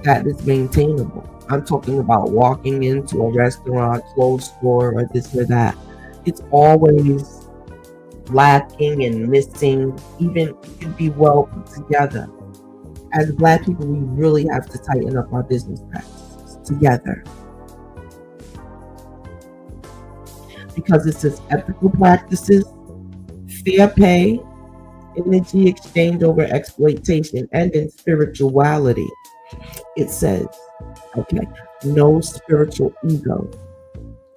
That is maintainable. I'm talking about walking into a restaurant, clothes store, or this or that. It's always lacking and missing. Even it can be well put together. As Black people, we really have to tighten up our business practices together. Because it says ethical practices, fair pay, energy exchange over exploitation, and in spirituality, it says, okay, no spiritual ego,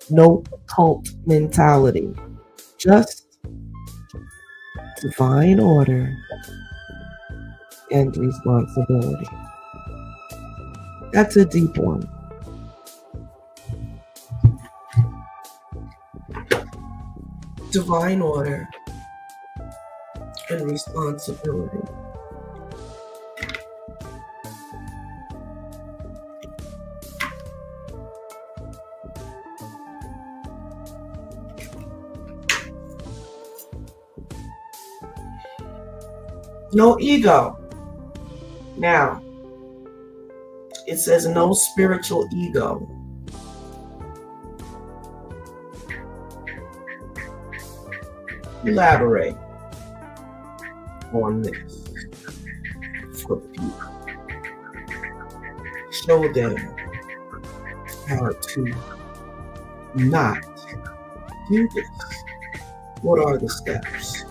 no cult mentality, just divine order and responsibility. That's a deep one. Divine order and responsibility. No ego. Now, it says no spiritual ego. Elaborate on this for people. Show them how to not do this. What are the steps?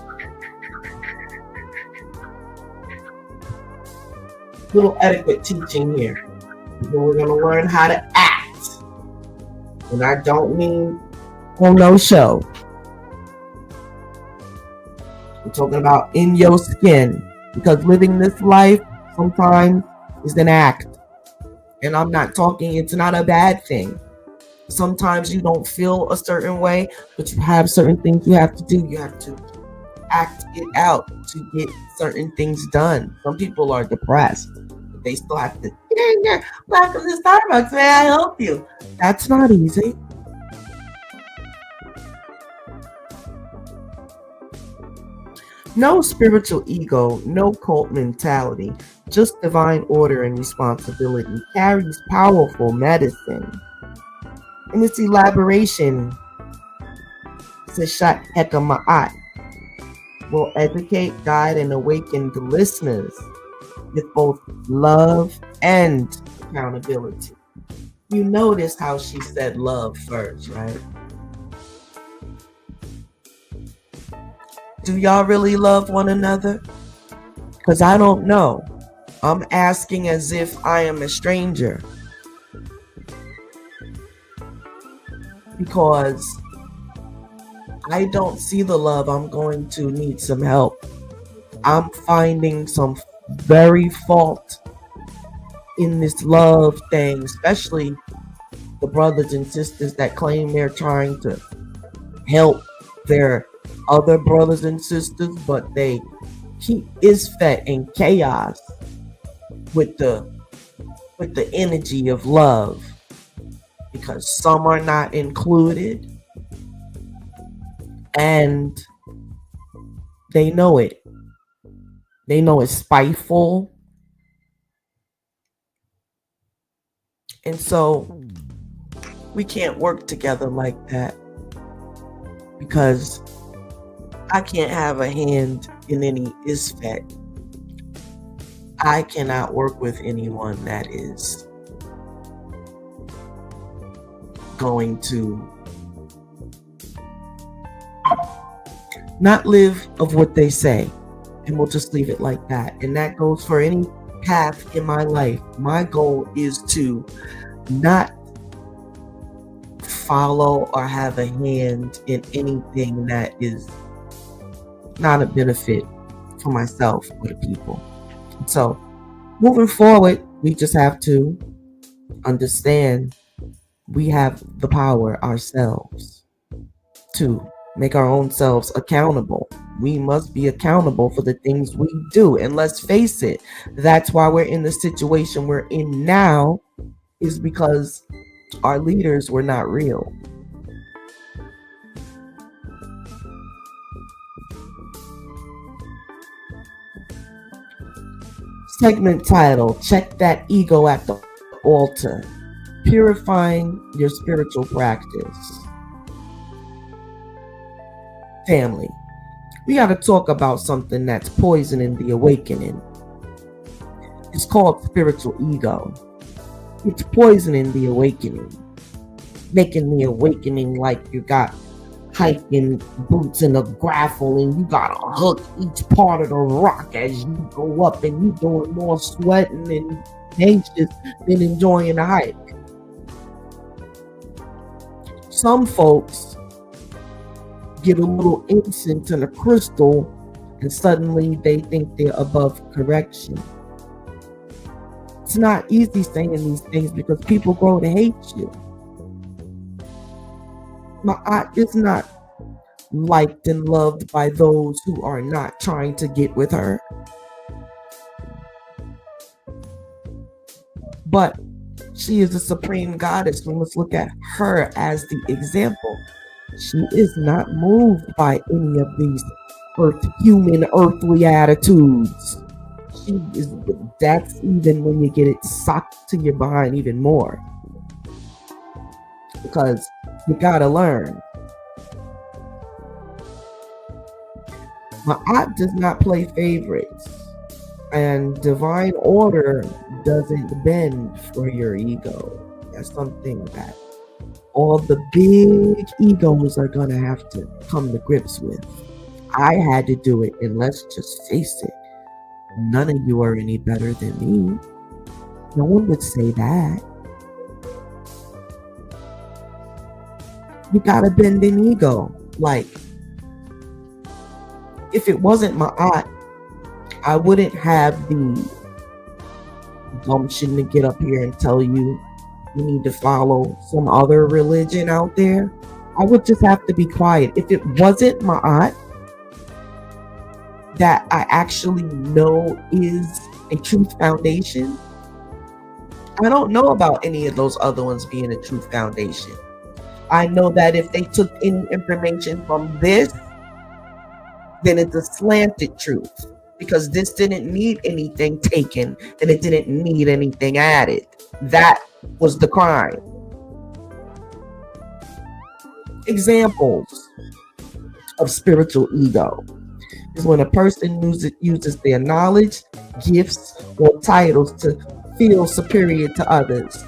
Little etiquette teaching here. We're going to learn how to act. And I don't mean on no show. We're talking about in your skin. Because living this life sometimes is an act. And I'm not talking, it's not a bad thing. Sometimes you don't feel a certain way, but you have certain things you have to do. You have to act it out to get certain things done. Some people are depressed, but they still have to get in there. Welcome to Starbucks, may I help you? That's not easy. No spiritual ego, no cult mentality, just divine order and responsibility carries powerful medicine. In its elaboration, Seshat Heka will educate, guide, and awaken the listeners with both love and accountability. You notice how she said love first, right? Do y'all really love one another? Because I don't know. I'm asking as if I am a stranger. Because I don't see the love. I'm going to need some help. I'm finding some very fault in this love thing, especially the brothers and sisters that claim they're trying to help their other brothers and sisters, but they keep Isfet in chaos with the energy of love, because some are not included and they know it. They know it's spiteful. And so we can't work together like that, because I can't have a hand in any Isfet. I cannot work with anyone that is going to not live of what they say. And we'll just leave it like that. And that goes for any path in my life. My goal is to not follow or have a hand in anything that is not a benefit for myself or the people. So moving forward, we just have to understand we have the power ourselves to make our own selves accountable. We must be accountable for the things we do. And let's face it, that's why we're in the situation we're in now, is because our leaders were not real. Segment title, check that ego at the altar. Purifying your spiritual practice. Family, we got to talk about something that's poisoning the awakening. It's called spiritual ego. It's poisoning the awakening, making the awakening like you got hiking boots and a grapple and you got to hook each part of the rock as you go up, and you doing more sweating and anxious than enjoying the hike. Some folks get a little incense and a crystal and suddenly they think they're above correction. It's not easy saying these things because people grow to hate you. Ma'at is not liked and loved by those who are not trying to get with her. But she is a supreme goddess. We must look at her as the example. She is not moved by any of these human earthly attitudes. She is, that's even when you get it socked to your behind even more. Because you gotta learn. Ma'at does not play favorites. And divine order doesn't bend for your ego. That's something that all the big egos are gonna have to come to grips with. I had to do it, and let's just face it, none of you are any better than me. No one would say that. You gotta bend an ego. Like, if it wasn't Ma'at, I wouldn't have the gumption to get up here and tell you you need to follow some other religion out there. I would just have to be quiet. If it wasn't Ma'at, that I actually know is a truth foundation, I don't know about any of those other ones being a truth foundation. I know that if they took any information from this, then it's a slanted truth, because this didn't need anything taken and it didn't need anything added. That was the crime. Examples of spiritual ego is when a person uses their knowledge, gifts, or titles to feel superior to others.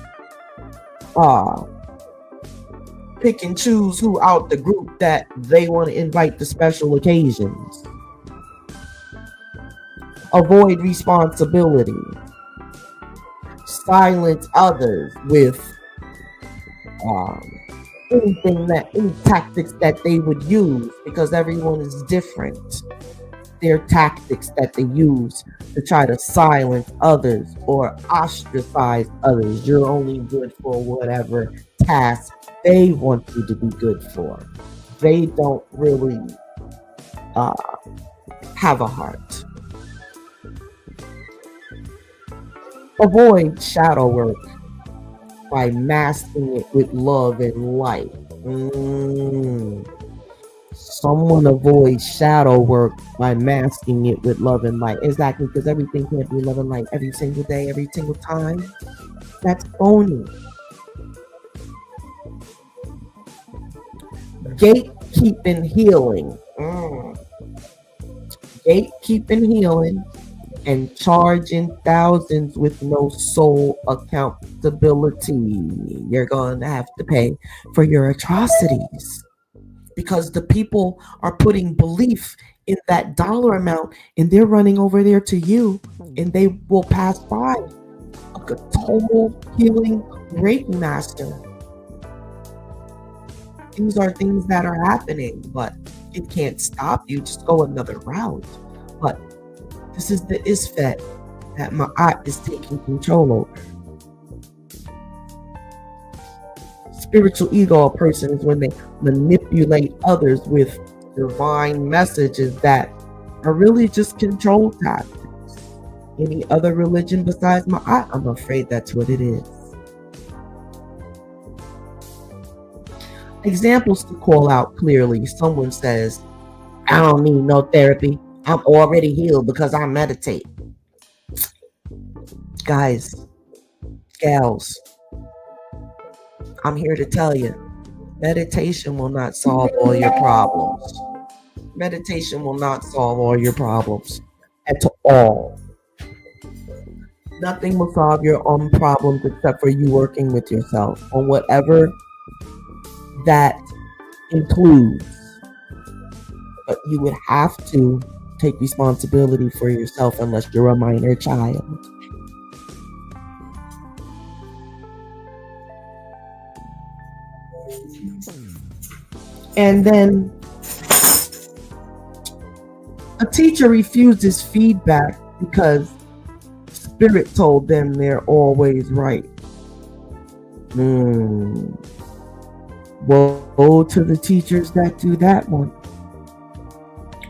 Pick and choose who out the group that they want to invite to special occasions. Avoid responsibility. Silence others with any tactics that they would use, because everyone is different. Their tactics that they use to try to silence others or ostracize others. You're only good for whatever task they want you to be good for. They don't really have a heart. Avoid shadow work by masking it with love and light. Someone avoids shadow work by masking it with love and light. Exactly, because everything can't be love and light every single day, every single time. That's phony. Gatekeeping healing. Gatekeeping healing and charging thousands with no soul accountability. You're going to have to pay for your atrocities because the people are putting belief in that dollar amount and they're running over there to you and they will pass by like a total healing Reiki master. These are things that are happening, but it can't stop you. Just go another route. But this is the Isfet that Ma'at is taking control over. Spiritual ego a person is when they manipulate others with divine messages that are really just control tactics. Any other religion besides Ma'at, I'm afraid that's what it is. Examples to call out clearly. Someone says, I don't need no therapy. I'm already healed because I meditate. Guys, gals, I'm here to tell you, meditation will not solve all your problems. Meditation will not solve all your problems at all. Nothing will solve your own problems except for you working with yourself on whatever that includes. But you would have to take responsibility for yourself unless you're a minor child. And then a teacher refuses feedback because spirit told them they're always right. Woe to the teachers that do that one.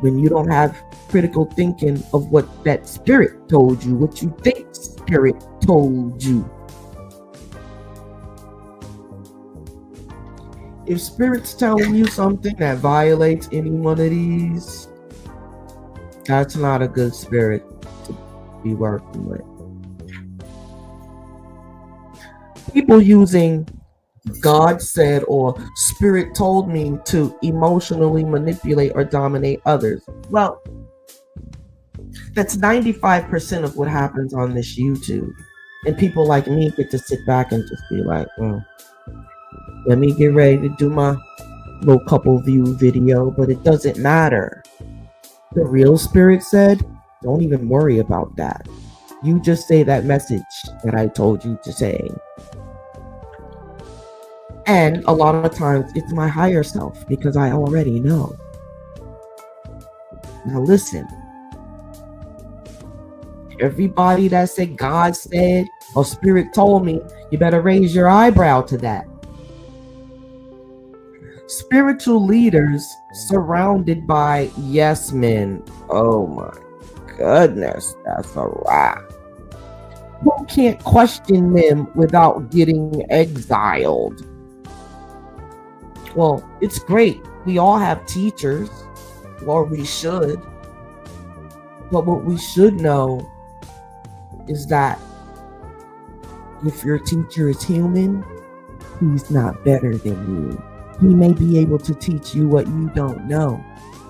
When you don't have critical thinking of what that spirit told you, what you think spirit told you. If spirit's telling you something that violates any one of these, that's not a good spirit to be working with. People using God said or spirit told me to emotionally manipulate or dominate others. Well, that's 95% of what happens on this YouTube. And people like me get to sit back and just be like, well, let me get ready to do my little couple view video, but it doesn't matter. The real spirit said, don't even worry about that. You just say that message that I told you to say. And a lot of times it's my higher self because I already know. Now listen. Everybody that said God said or spirit told me, you better raise your eyebrow to that. Spiritual leaders surrounded by yes men. Oh my goodness, that's a wrap. Who can't question them without getting exiled? Well, it's great. We all have teachers, or we should. But what we should know is that if your teacher is human, he's not better than you. He may be able to teach you what you don't know,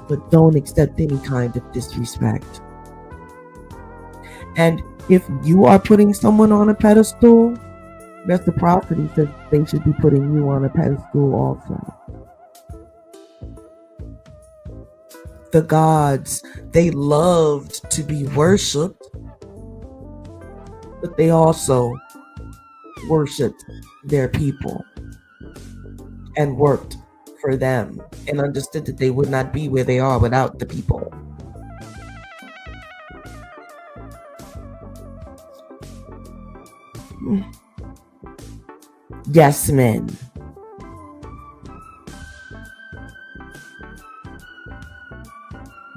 but don't accept any kind of disrespect. And if you are putting someone on a pedestal, reciprocity says they should be putting you on a pedestal also. The gods, they loved to be worshipped, but they also worshipped their people and worked for them and understood that they would not be where they are without the people. Yes, men.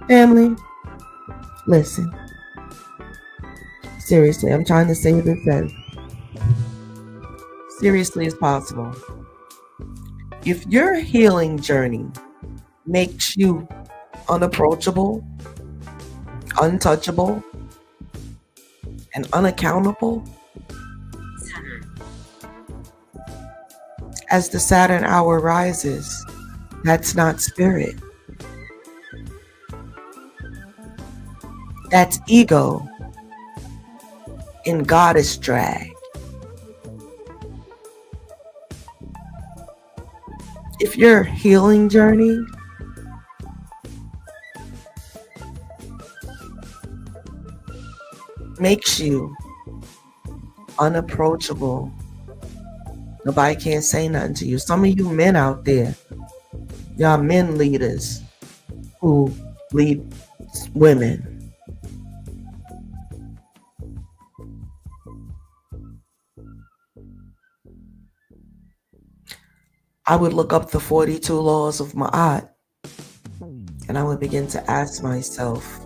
Family, listen. Seriously, I'm trying to say this as seriously as possible. If your healing journey makes you unapproachable, untouchable, and unaccountable, as the Saturn hour rises, that's not spirit. That's ego in goddess drag. If your healing journey makes you unapproachable, nobody can't say nothing to you. Some of you men out there, y'all men leaders who lead women, I would look up the 42 laws of Ma'at, and I would begin to ask myself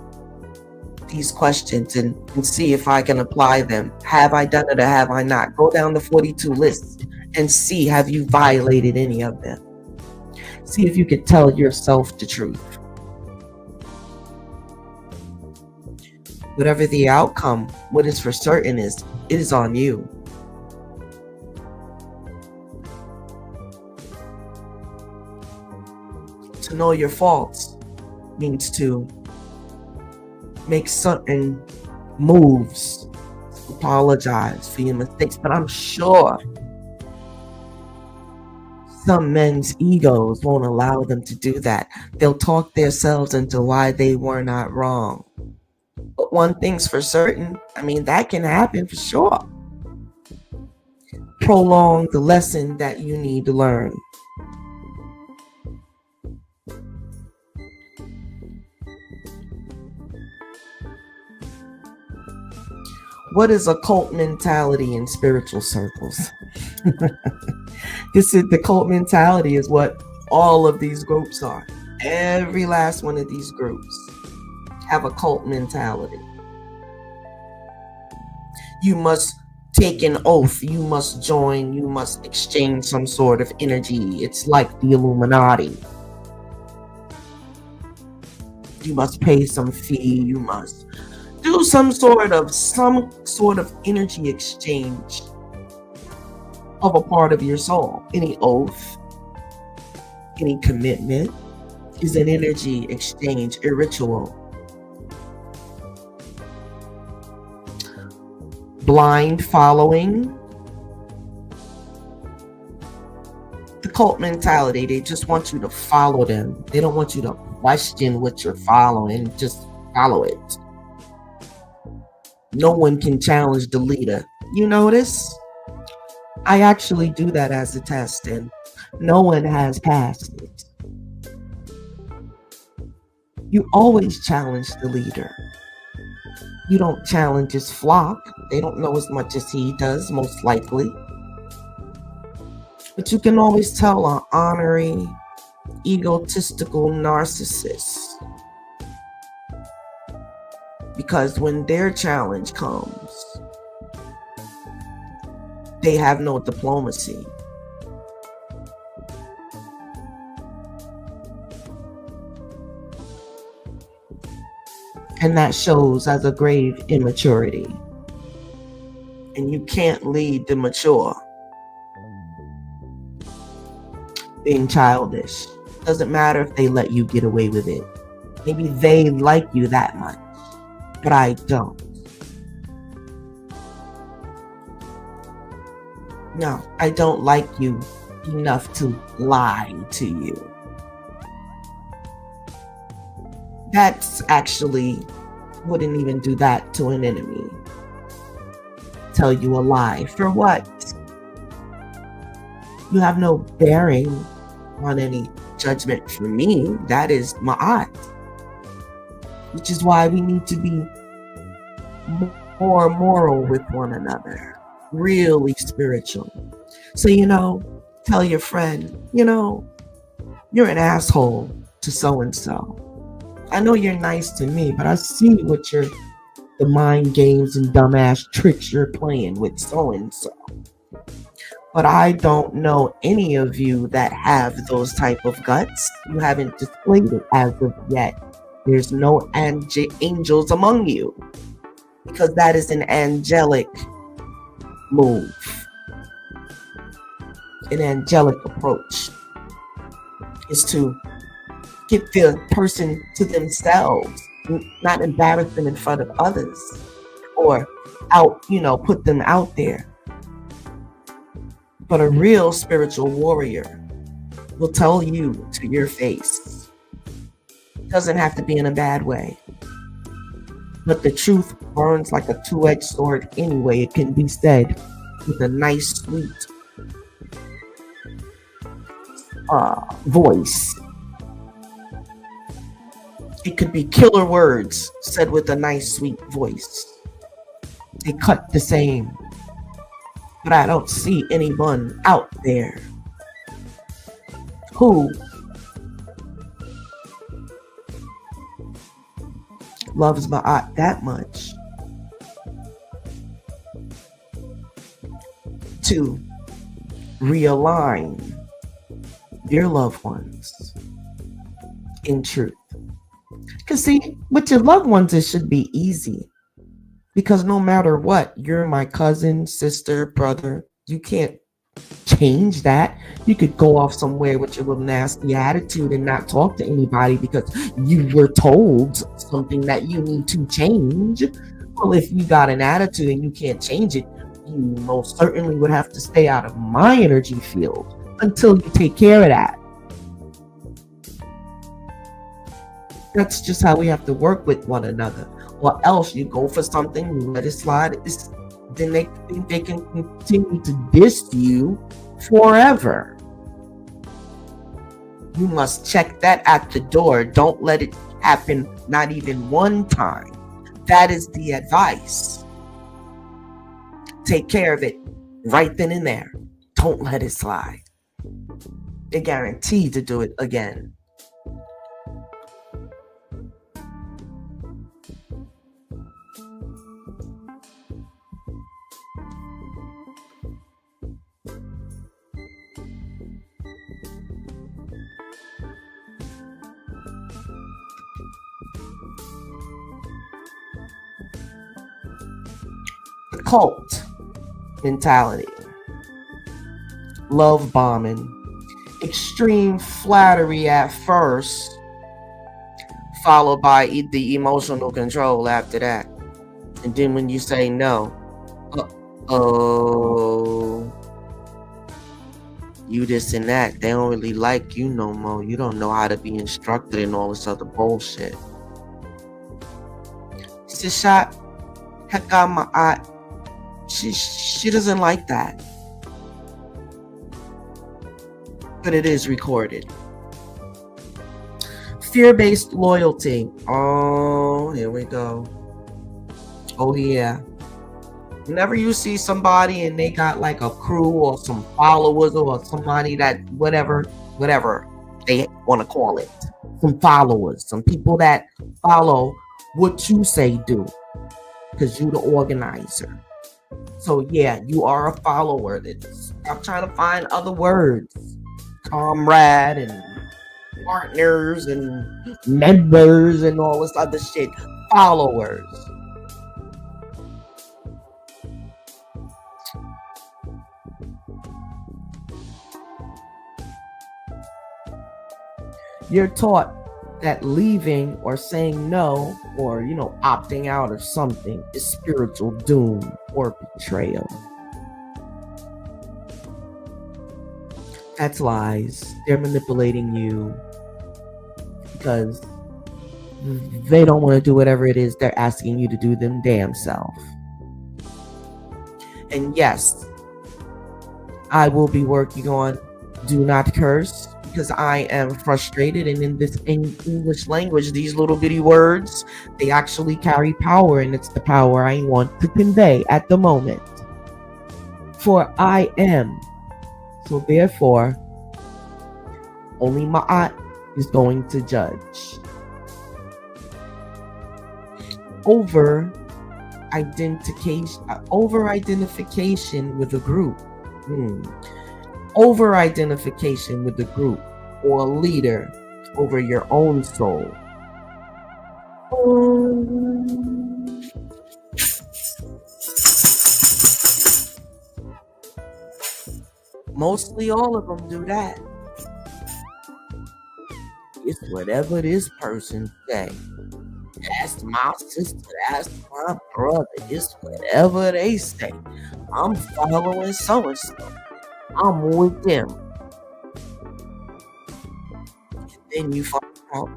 these questions and see if I can apply them. Have I done it or have I not? Go down the 42 lists and see, have you violated any of them? See if you can tell yourself the truth. Whatever the outcome, what is for certain is, it is on you. To know your faults means to make certain moves, apologize for your mistakes. But I'm sure some men's egos won't allow them to do that. They'll talk themselves into why they were not wrong. But one thing's for certain, I mean, that can happen for sure. Prolong the lesson that you need to learn. What is occult mentality in spiritual circles? The cult mentality is what all of these groups are. Every last one of these groups have a cult mentality. You must take an oath, you must join, you must exchange some sort of energy. It's like the Illuminati. You must pay some fee, you must do some sort of energy exchange of a part of your soul. Any oath, any commitment is an energy exchange, a ritual. Blind following, the cult mentality, they just want you to follow them. They don't want you to question what you're following, just follow it. No one can challenge the leader. You notice? I actually do that as a test, and no one has passed it. You always challenge the leader. You don't challenge his flock. They don't know as much as he does, most likely. But you can always tell an honorary, egotistical narcissist. Because when their challenge comes, they have no diplomacy. And that shows as a grave immaturity. And you can't lead the mature being childish. Doesn't matter if they let you get away with it. Maybe they like you that much, but I don't. No, I don't like you enough to lie to you. That's actually, wouldn't even do that to an enemy. Tell you a lie. For what? You have no bearing on any judgment for me. That is ma'at. Which is why we need to be more moral with one another. Really spiritual. So, tell your friend, you're an asshole to so-and-so. I know you're nice to me, but I see what the mind games and dumbass tricks you're playing with so-and-so. But I don't know any of you that have those type of guts. You haven't displayed it as of yet. There's no angels among you. Because that is an angelic move. An angelic approach is to get the person to themselves, not embarrass them in front of others, or out, put them out there. But a real spiritual warrior will tell you to your face. Doesn't have to be in a bad way. But the truth burns like a two-edged sword anyway. It can be said with a nice, sweet voice. It could be killer words said with a nice, sweet voice. They cut the same. But I don't see anyone out there who loves Ma'at that much to realign their loved ones in truth. Because see, with your loved ones, it should be easy. Because no matter what, you're my cousin, sister, brother. You can't change that. You could go off somewhere with your little nasty attitude and not talk to anybody because you were told something that you need to change. Well, if you got an attitude and you can't change it, you most certainly would have to stay out of my energy field until you take care of that. That's just how we have to work with one another. Or else you go for something, you let it slide, then they think they can continue to diss you forever. You must check that at the door. Don't let it happen not even one time. That is the advice. Take care of it right then and there. Don't let it slide. They're guaranteed to do it again. Cult mentality, love bombing, extreme flattery at first, followed by the emotional control after that. And then when you say no, you this and that, they don't really like you no more. You don't know how to be instructed and all this other bullshit. Seshat, Heka Ma'at, she doesn't like that. But it is recorded. Fear-based loyalty. Oh, here we go. Oh yeah. Whenever you see somebody and they got like a crew or some followers or somebody that whatever they want to call it, some followers, some people that follow what you say do, because you the organizer. So yeah, you are a follower. I'm trying to find other words. Comrade and partners and members and all this other shit. Followers. You're taught that leaving or saying no or, opting out of something is spiritual doom or betrayal. That's lies. They're manipulating you because they don't want to do whatever it is they're asking you to do them damn self. And yes, I will be working on do not curse, because I am frustrated, and in this English language, these little bitty words, they actually carry power, and it's the power I want to convey at the moment. For I am. So therefore, only Ma'at is going to judge. Over-identification with a group. Over-identification with the group or a leader over your own soul. Mostly all of them do that. It's whatever this person say. That's That's my sister. That's my brother. It's whatever they say. I'm following so and so. I'm with them. And then you find out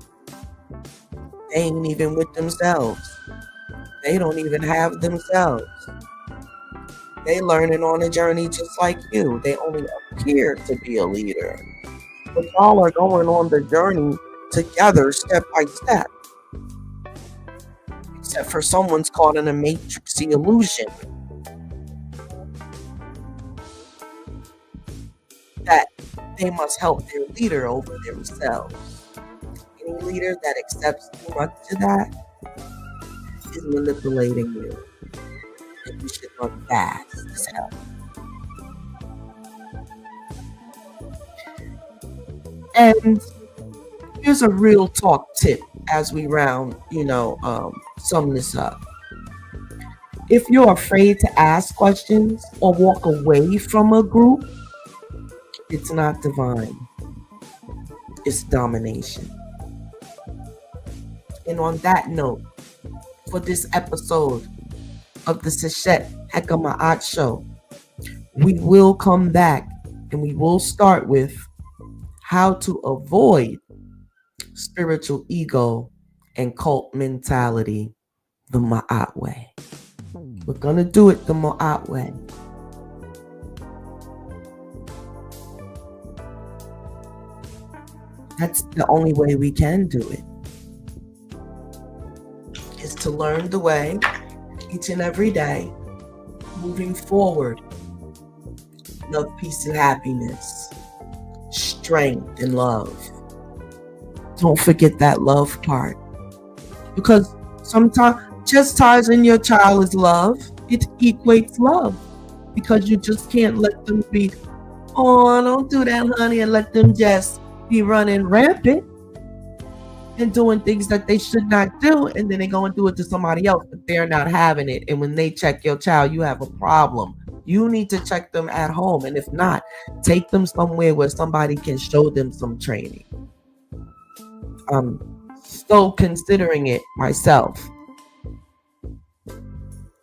they ain't even with themselves. They don't even have themselves. They learning on a journey just like you. They only appear to be a leader. But y'all are going on the journey together, step by step. Except for someone's caught in a matrixy illusion that they must help their leader over themselves. Any leader that accepts too much of that is manipulating you. And you should look fast as hell. And here's a real talk tip as we round, sum this up. If you're afraid to ask questions or walk away from a group, it's not divine. It's domination. And on that note, for this episode of the Seshat Heka show, we will come back and we will start with how to avoid spiritual ego and cult mentality the Ma'at way. We're going to do it the Ma'at way. That's the only way we can do it, is to learn the way each and every day, moving forward. Love, peace, and happiness, strength, and love. Don't forget that love part. Because sometimes chastising your child is love. It equates love. Because you just can't let them be, oh, don't do that, honey, and let them just be running rampant and doing things that they should not do, and then they go and do it to somebody else, but they're not having it. And when they check your child, you have a problem. You need to check them at home, and if not, take them somewhere where somebody can show them some training. I'm still considering it myself,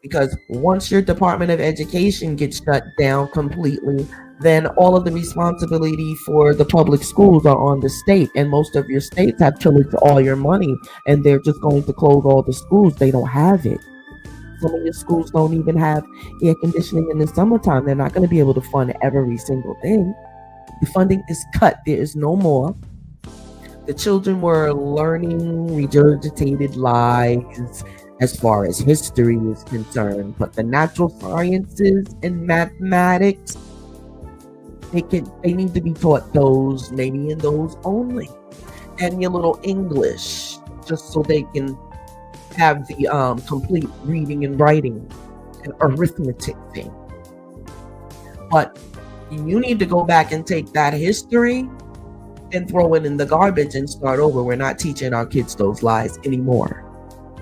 because once your Department of Education gets shut down completely, then all of the responsibility for the public schools are on the state, and most of your states have pillaged all your money, and they're just going to close all the schools. They don't have it. Some of your schools don't even have air conditioning in the summertime. They're not going to be able to fund every single thing. The funding is cut. There is no more. The children were learning regurgitated lies as far as history is concerned, but the natural sciences and mathematics, they need to be taught those, maybe in those only, and your little English, just so they can have the complete reading and writing and arithmetic thing. But you need to go back and take that history and throw it in the garbage and start over. We're not teaching our kids those lies anymore.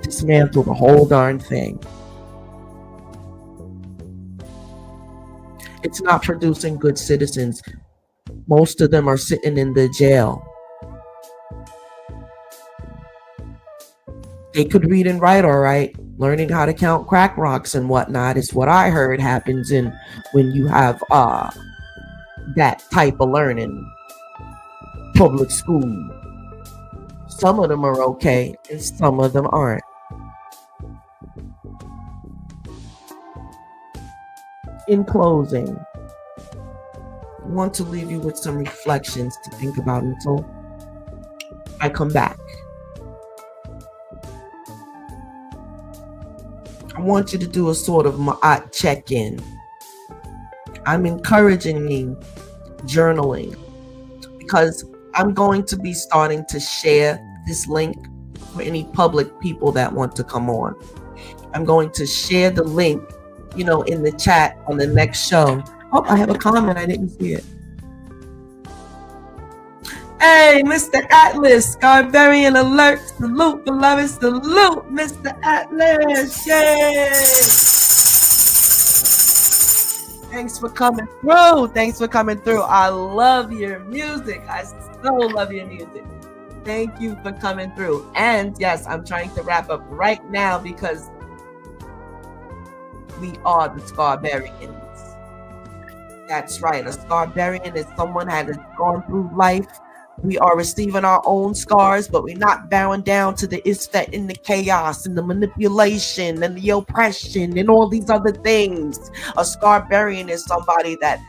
Dismantle the whole darn thing. It's not producing good citizens. Most of them are sitting in the jail. They could read and write all right. Learning how to count crack rocks and whatnot is what I heard happens when you have that type of learning. Public school. Some of them are okay and some of them aren't. In closing, I want to leave you with some reflections to think about until I come back. I want you to do a sort of Ma'at check-in. I'm encouraging you journaling, because I'm going to be starting to share this link for any public people that want to come on. I'm going to share the link, in the chat on the next show. Oh, I have a comment. I didn't see it. Hey, Mr. Atlas, Barbarian alert. Salute, beloved. Salute, Mr. Atlas. Yay. Thanks for coming through. I love your music. I so love your music. Thank you for coming through. And yes, I'm trying to wrap up right now because we are the Scarbarians. That's right. A Scarbarian is someone that has gone through life. We are receiving our own scars, but we're not bowing down to the Isfet and the chaos and the manipulation and the oppression and all these other things. A Scarbarian is somebody that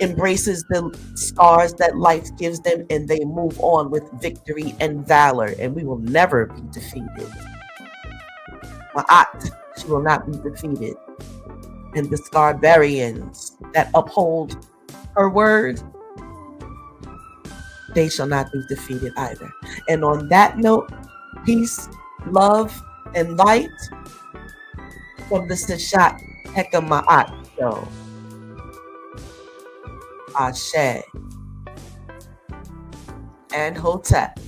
embraces the scars that life gives them, and they move on with victory and valor, and we will never be defeated. Ma'at, she will not be defeated. And the Scarbarians that uphold her word, they shall not be defeated either. And on that note, peace, love, and light from the Seshat Heka Ma'at show. Ashe and Hotep.